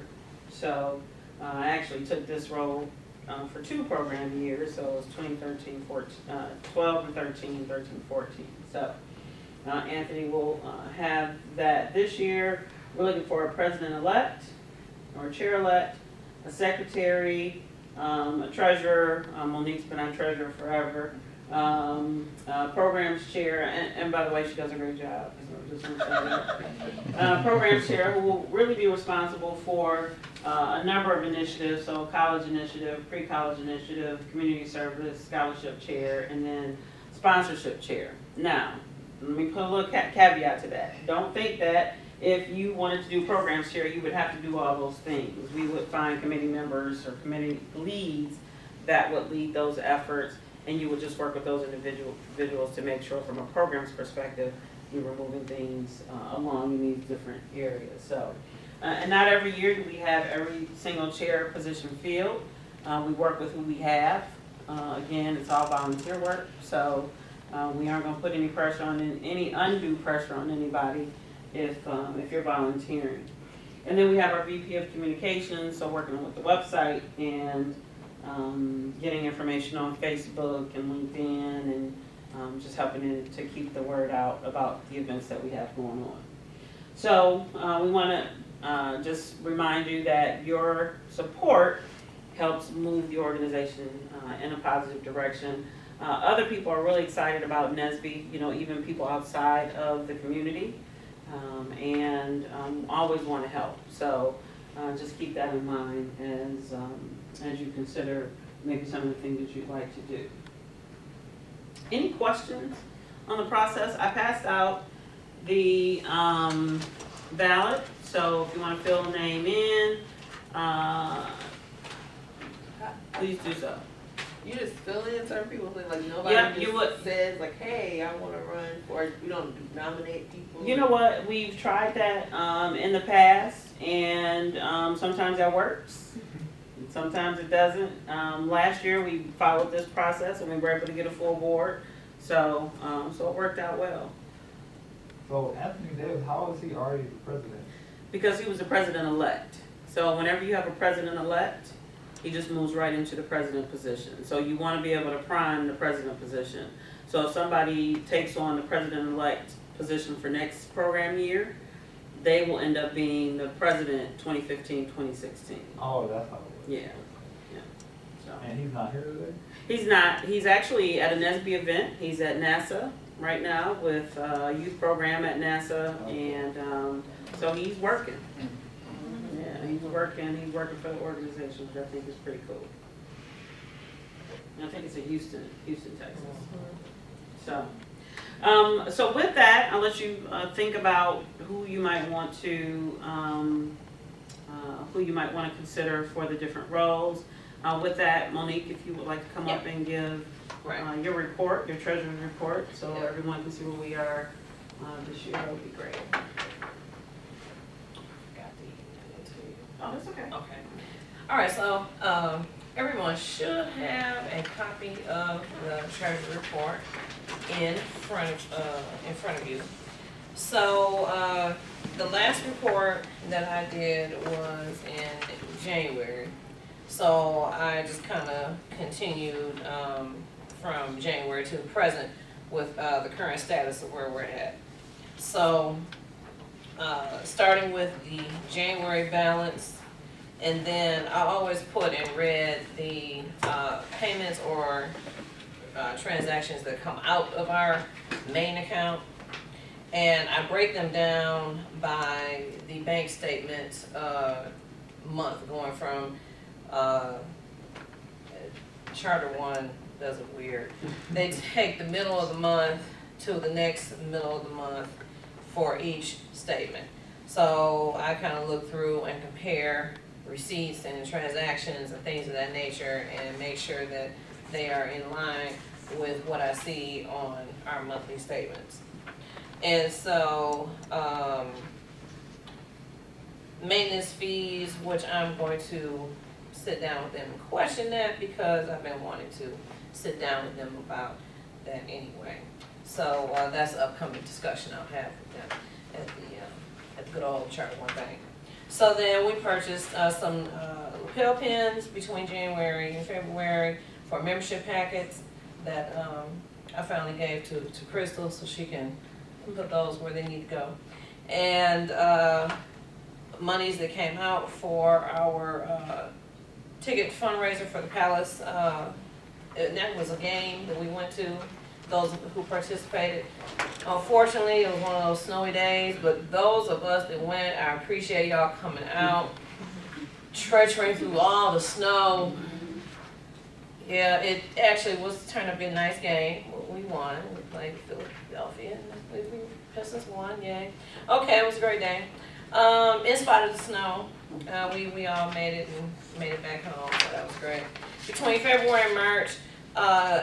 So I actually took this role for 2 program years, so it was 2013, 14, 12 and 13, 13, 14. So Anthony will have that this year. We're looking for a president-elect or chair-elect, a secretary, a treasurer. Monique's been our treasurer forever. Programs chair, and by the way, she does a great job. So just want to say that. Programs chair, who will really be responsible for a number of initiatives, so college initiative, pre-college initiative, community service, scholarship chair, and then sponsorship chair. Now, let me put a little caveat to that. Don't think that if you wanted to do programs chair, you would have to do all those things. We would find committee members or committee leads that would lead those efforts, and you would just work with those individuals to make sure from a programs perspective, you were moving things along in these different areas. So, and not every year do we have every single chair position filled. We work with who we have. Again, it's all volunteer work, so we aren't going to put any pressure on any undue pressure on anybody if you're volunteering. And then we have our VP of Communications, so working with the website and getting information on Facebook and LinkedIn and just helping to keep the word out about the events that we have going on. So we want to just remind you that your support helps move the organization in a positive direction. Other people are really excited about NSBE, even people outside of the community, and always want to help. So just keep that in mind as you consider maybe some of the things that you'd like to do. Any questions on the process? I passed out the ballot, so if you want to fill a name in, please do so. You just fill in certain people, like nobody says like, hey, I want to run for, you don't nominate people. You know what, we've tried that in the past, and sometimes that works, sometimes it doesn't. Last year we followed this process and we were able to get a full board, so it worked out well. So Anthony Davis, how is he already the president? Because he was the president-elect. So whenever you have a president-elect, he just moves right into the president position. So you want to be able to prime the president position. So if somebody takes on the president-elect position for next program year, they will end up being the president 2015, 2016. Oh, that's how it works. Yeah. So. And he's not here today? He's not. He's actually at an NSBE event. He's at NASA right now with a youth program at NASA, and so he's working. Yeah, he's working for the organization, which I think is pretty cool. And I think it's in Houston, Texas. So, so with that, I'll let you think about who you might want to consider for the different roles. With that, Monique, if you would like to come up and give your report, your treasurer's report, so everyone can see where we are this year, that would be great. Oh, that's okay. Okay. All right, so everyone should have a copy of the treasury report in front of you. So the last report that I did was in January. So I just kind of continued from January to the present with the current status of where we're at. So starting with the January balance, and then I always put in red the payments or transactions that come out of our main account, and I break them down by the bank statement month, going from Charter One does it weird. They take the middle of the month to the next middle of the month for each statement. So I kind of look through and compare receipts and transactions and things of that nature and make sure that they are in line with what I see on our monthly statements. And so maintenance fees, which I'm going to sit down with them and question that because I've been wanting to sit down with them about that anyway. So that's an upcoming discussion I'll have with them at the good old Charter One Bank. So then we purchased some lapel pins between January and February for membership packets that I finally gave to Crystal so she can put those where they need to go. And monies that came out for our ticket fundraiser for the Palace. And that was a game that we went to, those who participated. Unfortunately, it was one of those snowy days, but those of us that went, I appreciate y'all coming out, treachery through all the snow. Yeah, it actually turned out to be a nice game. We won. We played Philadelphia, and we Pistons won. Yay! Okay, it was a great day. In spite of the snow, we all made it back home. So that was great. Between February and March,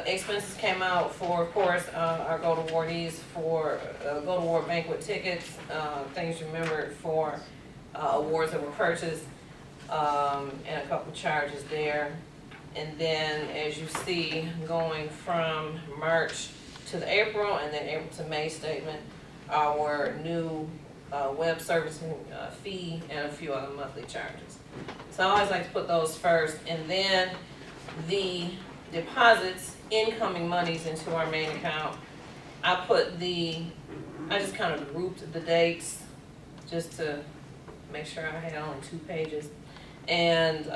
expenses came out for, of course, our Gold Awardees for Gold Award banquet tickets, things remembered for awards that were purchased, and a couple charges there. And then, as you see, going from March to the April, and then April to May statement, our new web servicing fee and a few other monthly charges. So I always like to put those first, and then the deposits, incoming monies into our main account. I just kind of grouped the dates just to make sure I had only 2 pages. And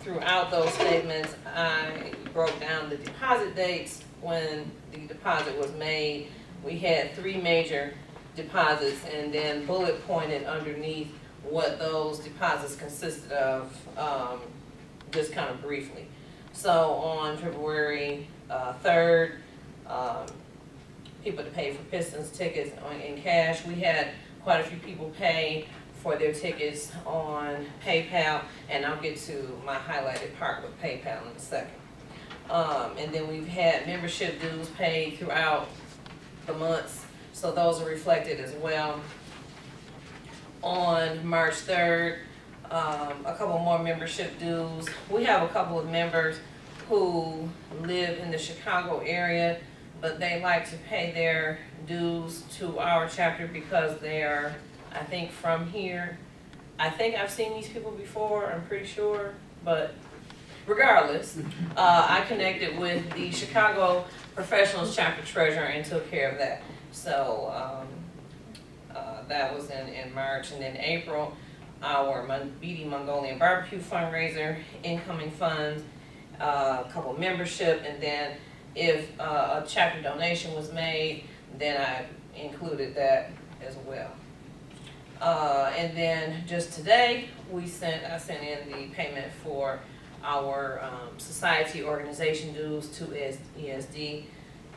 throughout those statements, I broke down the deposit dates when the deposit was made. We had 3 major deposits and then bullet pointed underneath what those deposits consisted of, just kind of briefly. So on February 3rd, people to pay for Pistons tickets in cash. We had quite a few people pay for their tickets on PayPal, and I'll get to my highlighted part with PayPal in a second. And then we've had membership dues paid throughout the months, so those are reflected as well. On March 3rd, a couple more membership dues. We have a couple of members who live in the Chicago area, but they like to pay their dues to our chapter because they are, I think, from here. I think I've seen these people before, I'm pretty sure, but regardless, I connected with the Chicago Professionals Chapter Treasurer and took care of that. So that was in March. And then April, our BD Mongolian Barbecue fundraiser, incoming funds, a couple membership, and then if a chapter donation was made, then I included that as well. And then just today, I sent in the payment for our society organization dues to ESD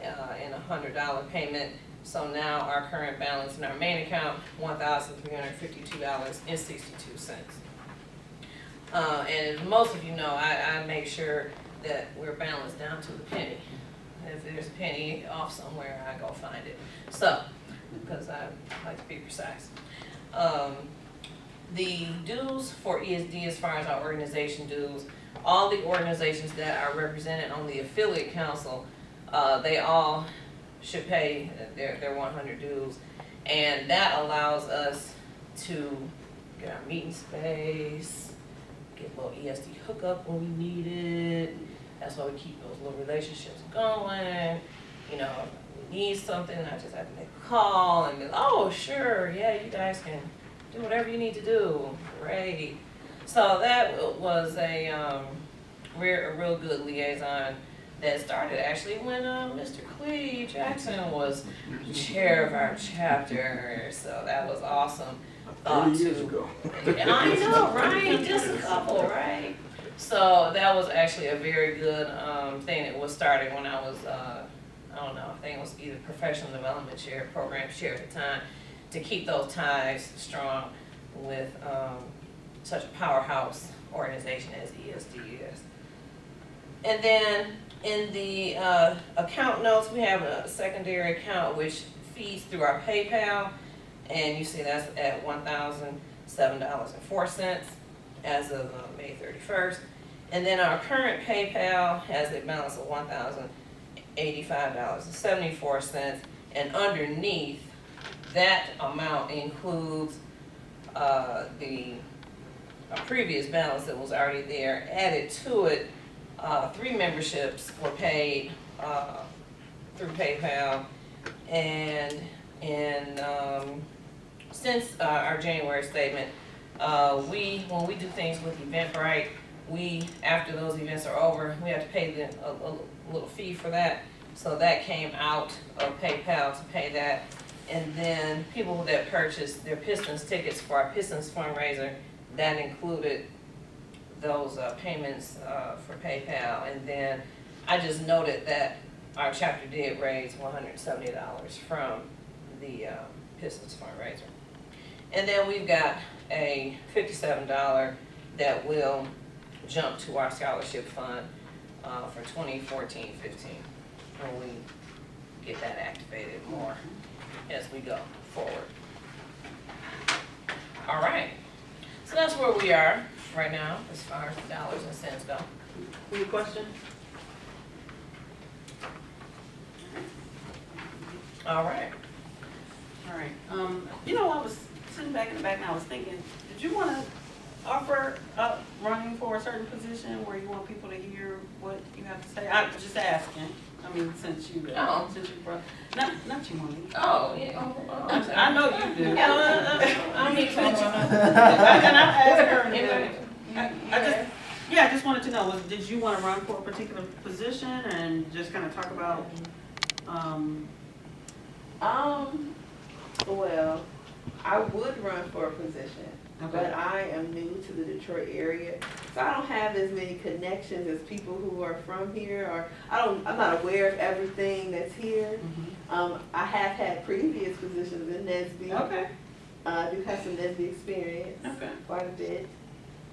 and a $100 payment. So now our current balance in our main account, $1,352.62. And as most of you know, I make sure that we're balanced down to the penny. If there's a penny off somewhere, I go find it. So, because I like to be precise. The dues for ESD, as far as our organization dues, all the organizations that are represented on the affiliate council, they all should pay their 100 dues, and that allows us to get our meeting space, get a little ESD hookup when we need it. That's why we keep those little relationships going. You know, if we need something, I just have to make a call and be like, oh, sure, yeah, you guys can do whatever you need to do. Great. So that was a real good liaison that started actually when Mr. Clee Jackson was chair of our chapter. So that was awesome. 30 years ago. I know, right? Just a couple, right? So that was actually a very good thing that was started when I was, I don't know, I think it was either professional development chair, program chair at the time, to keep those ties strong with such a powerhouse organization as ESD is. And then in the account notes, we have a secondary account which feeds through our PayPal, and you see that's at $7.04 as of May 31st. And then our current PayPal has a balance of $1,085.74. And underneath that amount includes the previous balance that was already there. Added to it, 3 memberships were paid through PayPal. And since our January statement, when we do things with Eventbrite, after those events are over, we have to pay a little fee for that. So that came out of PayPal to pay that. And then people that purchased their Pistons tickets for our Pistons fundraiser, that included those payments for PayPal. And then I just noted that our chapter did raise $170 from the Pistons fundraiser. And then we've got a $57 that will jump to our scholarship fund for 2014-15 when we get that activated more as we go forward. All right, so that's where we are right now as far as the dollars and cents go. Any question? All right. All right, I was sitting back in the back and I was thinking, did you want to offer up running for a certain position where you want people to hear what you have to say? I'm just asking. I mean, since you brought, not you, honey. Oh, yeah. I know you do. I need to talk about And I asked her. I just wanted to know, did you want to run for a particular position and just kind of talk about, Well, I would run for a position, Okay. but I am new to the Detroit area, so I don't have as many connections as people who are from here, or I'm not aware of everything that's here. I have had previous positions in NSBE. Okay. I do have some NSBE experience, Okay. quite a bit.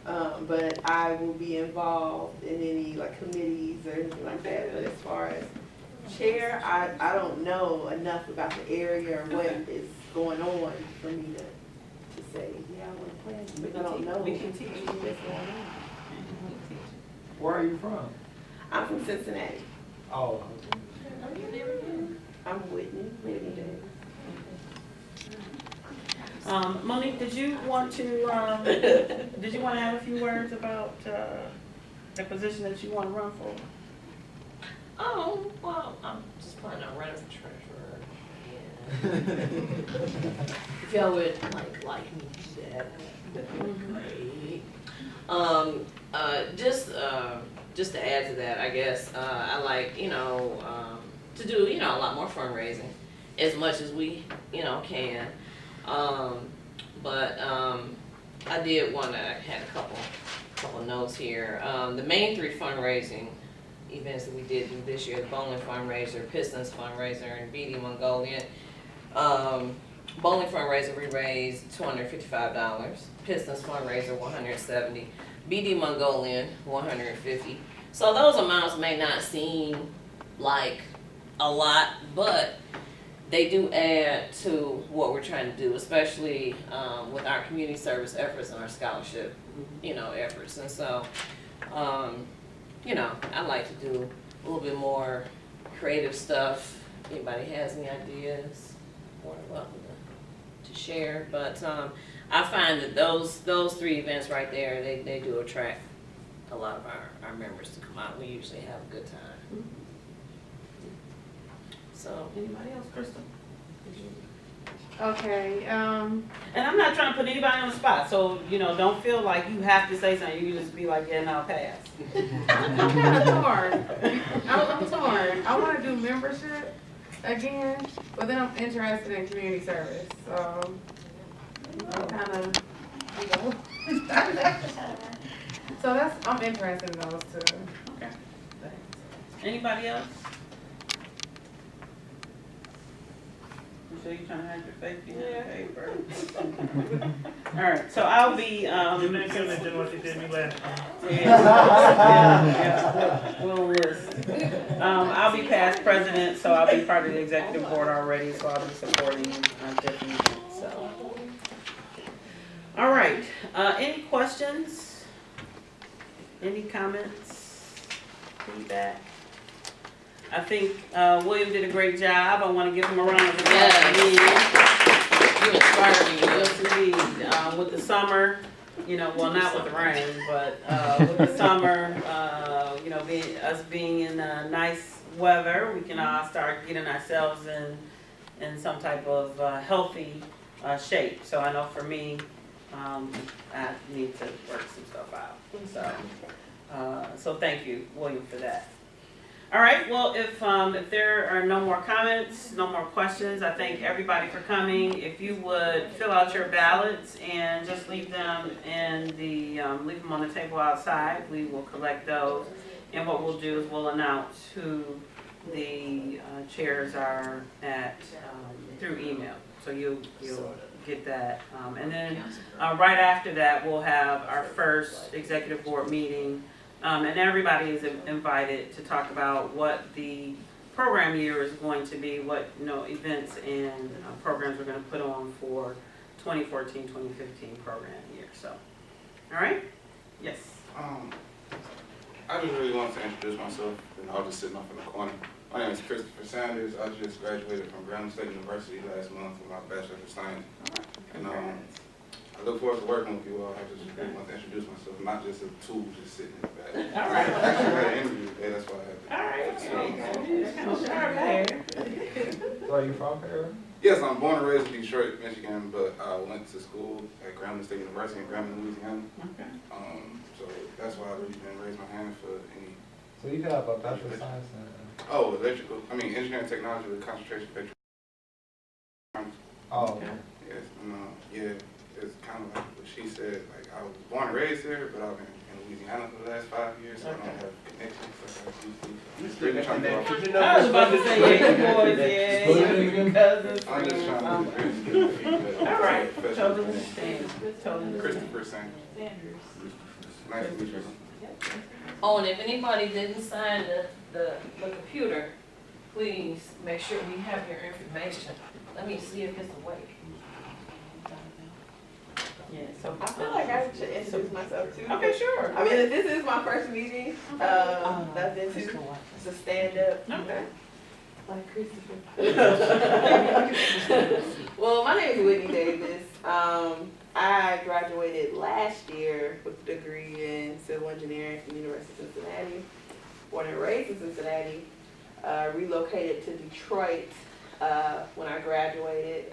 But I will be involved in any like committees or anything like that. But as far as chair, I don't know enough about the area or what is going on for me to say, yeah, I want to plan. Because I don't know We can teach you. what's going on. Where are you from? I'm from Cincinnati. Oh, I'm Whitney. Monique, did you want to have a few words about the position that you want to run for? Oh, well, I'm just planning on running for treasurer. Yeah. If y'all would like me to do that, great. Just to add to that, I guess, I like, to do, a lot more fundraising as much as we, can. I did want to, I had a couple notes here. The main 3 fundraising events that we did do this year, the Bowen fundraiser, Pistons fundraiser, and BD Mongolian. Bowling fundraiser, we raised $255. Pistons fundraiser, $170. BD Mongolian, $150. So those amounts may not seem like a lot, but they do add to what we're trying to do, especially with our community service efforts and our scholarship, efforts. And so, I like to do a little bit more creative stuff. If anybody has any ideas, more than welcome to share. But I find that those 3 events right there, they do attract a lot of our members to come out. We usually have a good time. So, Anybody else, Krista? Okay, And I'm not trying to put anybody on the spot, so, don't feel like you have to say something. You can just be like, yeah, no, pass. I'm kind of torn. I'm torn. I want to do membership again, but then I'm interested in community service, so I'm kind of, so I'm interested in those 2. Okay. Anybody else? You sure you're trying to hide your face behind the paper? All right, so I'll be, we'll list. I'll be past president, so I'll be part of the executive board already, so I'll be supporting Tiffany, so. All right, Any questions? Any comments? Feedback? I think William did a great job. I want to give him a round of applause. Yes. You inspired me. Yes, indeed. With the summer, you know, well, not with the rain, but with the summer, you know, being in nice weather, we can all start getting ourselves in some type of healthy shape. So I know for me, I need to work some stuff out. So thank you, William, for that. All right, well, if there are no more comments, no more questions, I thank everybody for coming. If you would fill out your ballots and just leave them leave them on the table outside, we will collect those. And what we'll do is we'll announce who the chairs are at through email. So you'll get that. And then right after that, we'll have our first executive board meeting. And everybody is invited to talk about what the program year is going to be, what events and programs we're going to put on for 2014-2015 program year. So, all right? Yes. I just really wanted to introduce myself, and I was just sitting off in the corner. My name is Christopher Sanders. I just graduated from Grambling State University last month with my Bachelor of Science. And I look forward to working with you all. I just really want to introduce myself, not just a tool just sitting in the back. All right. I actually had an interview today, that's why I had to. All right. So are you from here? Yes, I'm born and raised in Detroit, Michigan, but I went to school at Grambling State University in Grambling, Louisiana. Okay. So that's why I really didn't raise my hand for any. So you got a Bachelor of Science in Engineering technology with concentration in electrical. Oh, okay. Yes, it's kind of like what she said. Like I was born and raised here, but I've been in Louisiana for the last 5 years, so I don't have connections. So really trying to I was about to say, yeah, you boys, yeah, your cousins. I'm just trying to all right, totally understand. Totally Christopher Sanders. Nice to meet you. Oh, and if anybody didn't sign the computer, please make sure we have your information. Let me see if it's awake. Yeah, so I feel like I should introduce myself too. okay, sure. I mean, this is my first meeting. I've been to it's a stand-up. Okay. Like Christopher. Well, my name is Whitney Davis. I graduated last year with a degree in civil engineering from the University of Cincinnati. Born and raised in Cincinnati. Relocated to Detroit when I graduated.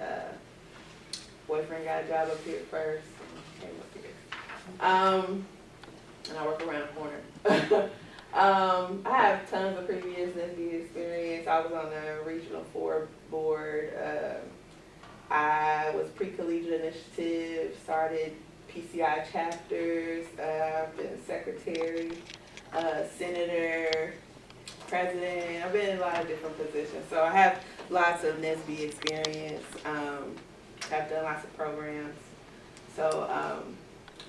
Boyfriend got a job up here first. Came up here. And I work around the corner. I have tons of previous NSBE experience. I was on the Regional 4 board. I was pre-collegiate initiative, started PCI chapters, been secretary, senator, president. I've been in a lot of different positions. So I have lots of NSBE experience. I've done lots of programs. So,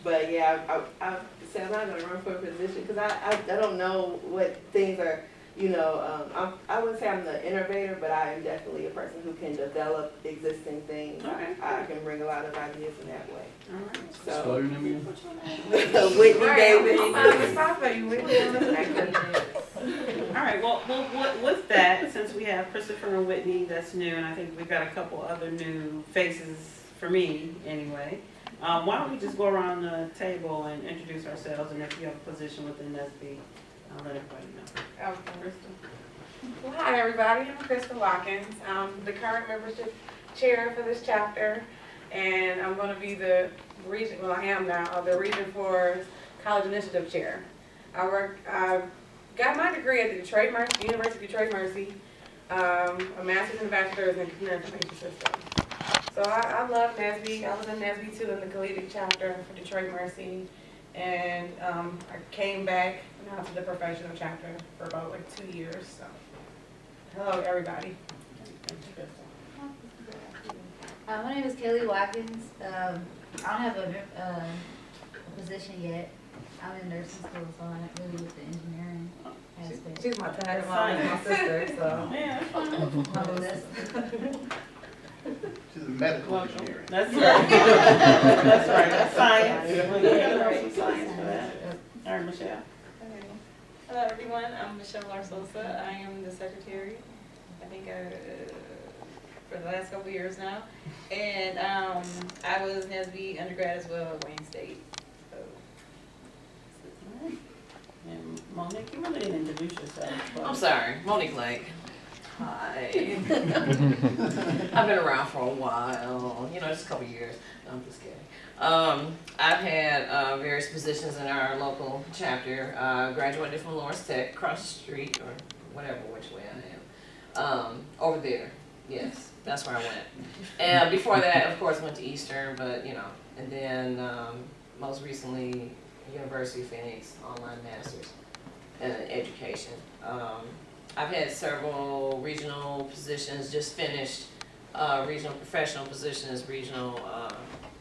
but yeah, I said I'm not going to run for a position because I don't know what things are, I wouldn't say I'm the innovator, but I am definitely a person who can develop existing things. Okay. I can bring a lot of ideas in that way. All right. So, Spell your name again? Whitney Davis. All right, well, with that, since we have Christopher and Whitney, that's new, and I think we've got a couple other new faces, for me, anyway. Why don't we just go around the table and introduce ourselves, and if you have a position within NSBE, I'll let everybody know. Well, hi everybody, I'm Krista Watkins. I'm the current membership chair for this chapter, and I'm going to be the region, well I am now, the Region 4 College Initiative Chair. I got my degree at the University of Detroit Mercy, a master's and bachelor's in computer information systems. So I love NSBE. I was in NSBE too in the collegiate chapter for Detroit Mercy, and I came back now to the professional chapter for about 2 years. So hello everybody. My name is Kelly Watkins. I don't have a position yet. I'm in nursing school, so I'm not really with the engineering aspect. She's my tag along with my sister, so. Yeah. Oh, that's She's a medical engineer. That's right. That's right, that's science. We got some science for that. All right, Michelle. Okay. Hello, everyone. I'm Michelle Larsosa. I am the secretary. I think for the last couple of years now. And I was NSBE undergrad as well at Wayne State. So, And Monique, you really didn't introduce yourself. but- I'm sorry, Monique Lake. Hi. I've been around for a while, just a couple years. No, I'm just kidding. I've had various positions in our local chapter. Graduated from Lawrence Tech, across the street, or whatever, which way I am. Over there, yes, that's where I went. And before that, of course, went to Eastern, but, and then most recently, University of Phoenix, online master's in education. I've had several regional positions, just finished regional professional position as region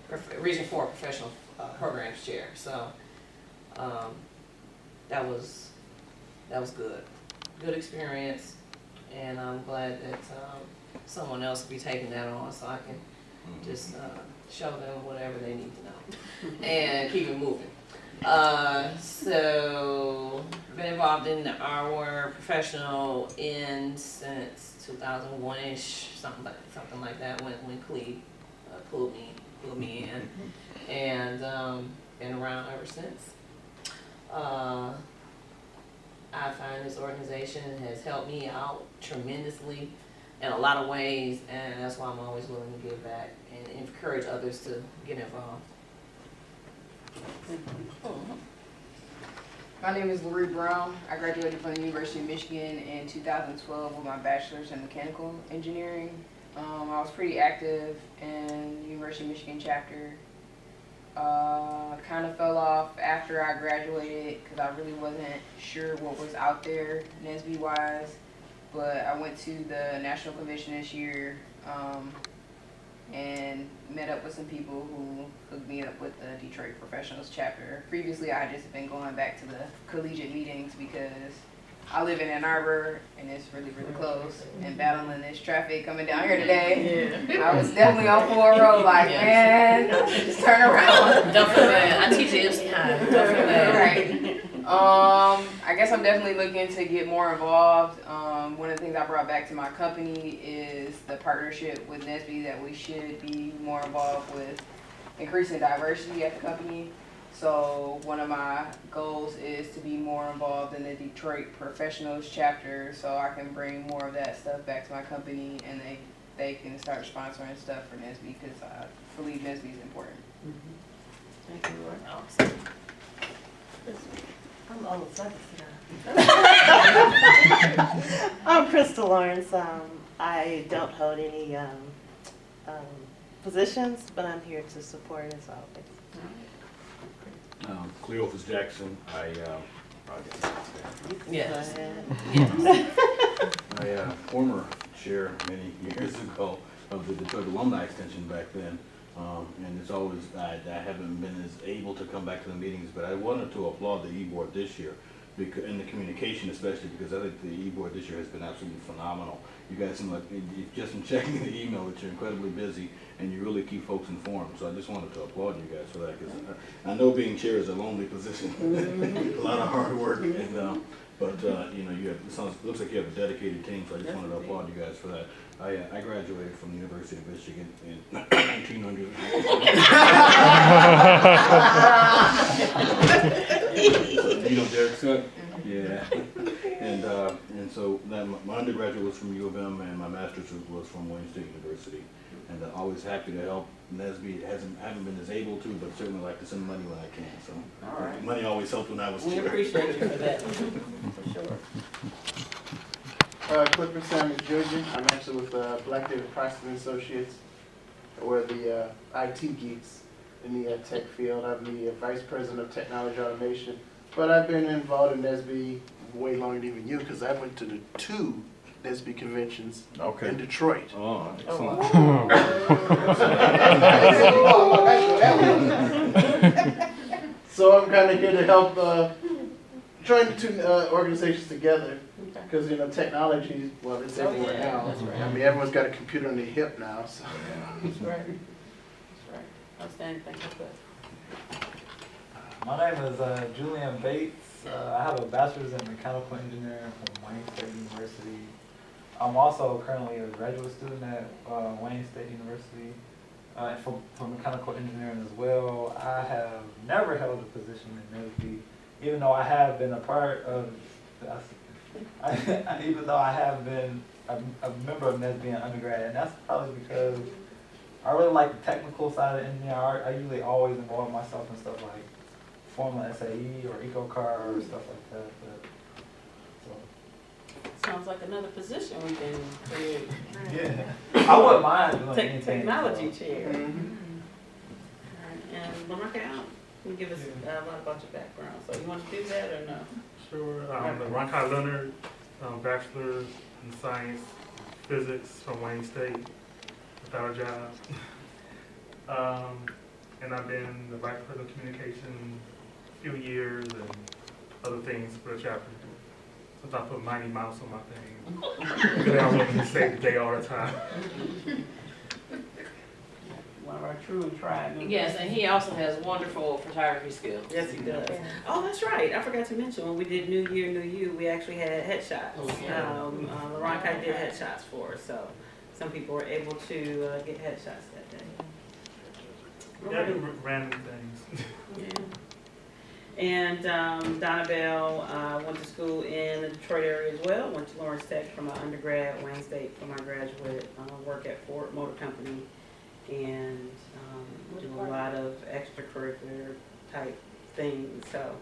4 professional programs chair. So that was good experience, and I'm glad that someone else will be taking that on, so I can just show them whatever they need to know and keep it moving. So been involved in our professional since 2001-ish, something like that, when Cleve pulled me in, and been around ever since. I find this organization has helped me out tremendously in a lot of ways, and that's why I'm always willing to give back and encourage others to get involved. My name is Lori Brown. I graduated from the University of Michigan in 2012 with my bachelor's in mechanical engineering. I was pretty active in the University of Michigan chapter. Kind of fell off after I graduated because I really wasn't sure what was out there NSBE wise. But I went to the national convention this year and met up with some people who hooked me up with the Detroit Professionals chapter. Previously, I had just been going back to the collegiate meetings because I live in Ann Arbor and it's really, really close. And battling this traffic coming down here today, I was definitely on Ford Road like, man, just turn around. Don't feel bad. I teach you MC High. Don't feel bad. Right. I guess I'm definitely looking to get more involved. One of the things I brought back to my company is the partnership with NSBE that we should be more involved with increasing diversity at the company. So one of my goals is to be more involved in the Detroit Professionals chapter so I can bring more of that stuff back to my company and they can start sponsoring stuff for NSBE because I believe NSBE is important. Thank you, Lord. Awesome. I'm old, so I'm Crystal Lawrence. I don't hold any positions, but I'm here to support as always. Cleophas Jackson, Yes. I former chair many years ago of the Detroit Alumni Extension back then. And it's always, I haven't been as able to come back to the meetings, but I wanted to applaud the e-board this year, because, and the communication especially, because I think the e-board this year has been absolutely phenomenal. You guys seem like, just in checking the email, that you're incredibly busy and you really keep folks informed. So I just wanted to applaud you guys for that, because I know being chair is a lonely position, a lot of hard work, and but you know, looks like you have a dedicated team. So I just wanted to applaud you guys for that. I graduated from the University of Michigan in 1900. You know Derek Scott? Yeah. And so my undergraduate was from U of M and my master's was from Wayne State University. And always happy to help. NSBE haven't been as able to, but certainly like to send money when I can. So All right. money always helped when I was We here. appreciate you for that, for sure. Clifford Samuel Jr. I'm actually with Black David Preston Associates. We're the IT geeks in the tech field. I'm the Vice President of Technology Automation. But I've been involved in NSBE way longer than even you, because I went to the 2 NSBE conventions in Detroit. Oh, excellent. So I'm kind of here to help join the 2 organizations together. Okay. Because, you know, technology, well, it's Oh, everywhere yeah, now. that's right. I mean, everyone's got a computer on their hip now, so. That's right. That's right. Outstanding, thank you, good. My name is Julian Bates. I have a bachelor's in mechanical engineering from Wayne State University. I'm also currently a graduate student at Wayne State University for mechanical engineering as well. I have never held a position in NSBE, even though I have been a part of, even though I have been a member of NSBE in undergrad, and that's probably because I really like the technical side of engineering. I usually always involve myself in stuff like Formula SAE or EcoCar or stuff like that. But, so. Sounds like another position we can create. Yeah, I wouldn't mind doing anything. Technology chair. Mhm. Alright, and LaMarca, can you give us a lot about your background? So you want to do that or no? Sure. I'm Ron Leonard, bachelor in science, physics from Wayne State, without a job. And I've been the vice president of communication a few years and other things for the chapter. Sometimes I put Mighty Mouse on my thing. Because I want to save the day all the time. One of our true and tried. members. Yes, and he also has wonderful photography skills. Yes, he does. Oh, that's right. I forgot to mention, when we did New Year, New You, we actually had headshots. LaRon Kai did headshots for us, so some people were able to get headshots that day. Yeah, I do random things. Yeah. And Donna Bell went to school in the Detroit area as well. Went to Lawrence Tech for my undergrad, Wayne State for my graduate, work at Ford Motor Company, and do a lot of extracurricular type things. So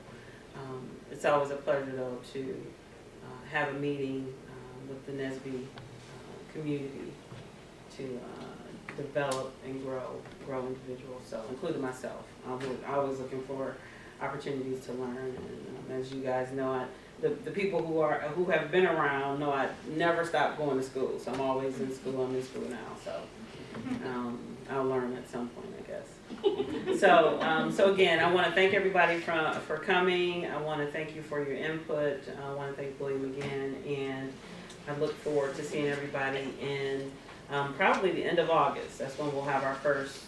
it's always a pleasure though to have a meeting with the NSBE community to develop and grow individuals, so including myself. I'm always looking for opportunities to learn, and as you guys know, the people who have been around know I never stop going to school, so I'm always in school. I'm in school now, so I'll learn at some point, I guess. So again, I want to thank everybody for coming. I want to thank you for your input. I want to thank William again, and I look forward to seeing everybody in probably the end of August. That's when we'll have our first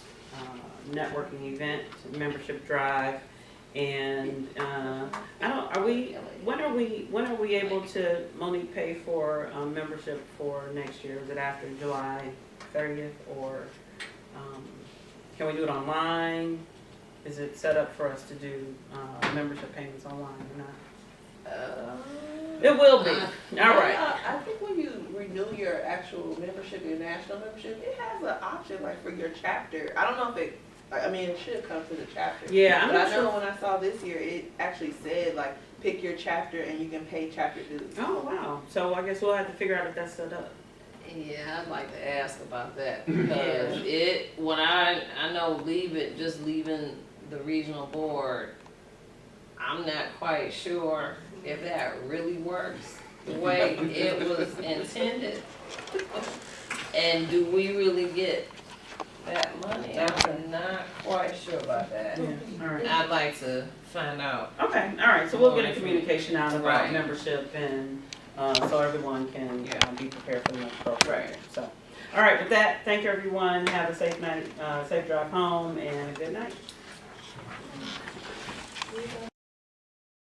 networking event, membership drive. And when are we able to, Monique, pay for membership for next year? Is it after July 30th, or can we do it online? Is it set up for us to do membership payments online or not? It will be. All right. I think when you renew your actual membership, your national membership, it has an option like for your chapter. I don't know if it, I mean, it should come to the chapter. Yeah, but I know when I saw this year, it actually said like pick your chapter and you can pay chapter dues. Oh, wow. So I guess we'll have to figure out if that's set up. Yeah, I'd like to ask about that, because when I know just leaving the regional board, I'm not quite sure if that really works the way it was intended. And do we really get that money? I'm not quite sure about that. Yeah. All right. I'd like to find out. Okay, all right, so we'll get a communication out about Right. membership, and so everyone can be prepared for the next program. Right. So, all right, with that, thank you everyone. Have a safe night, safe drive home, and a good night.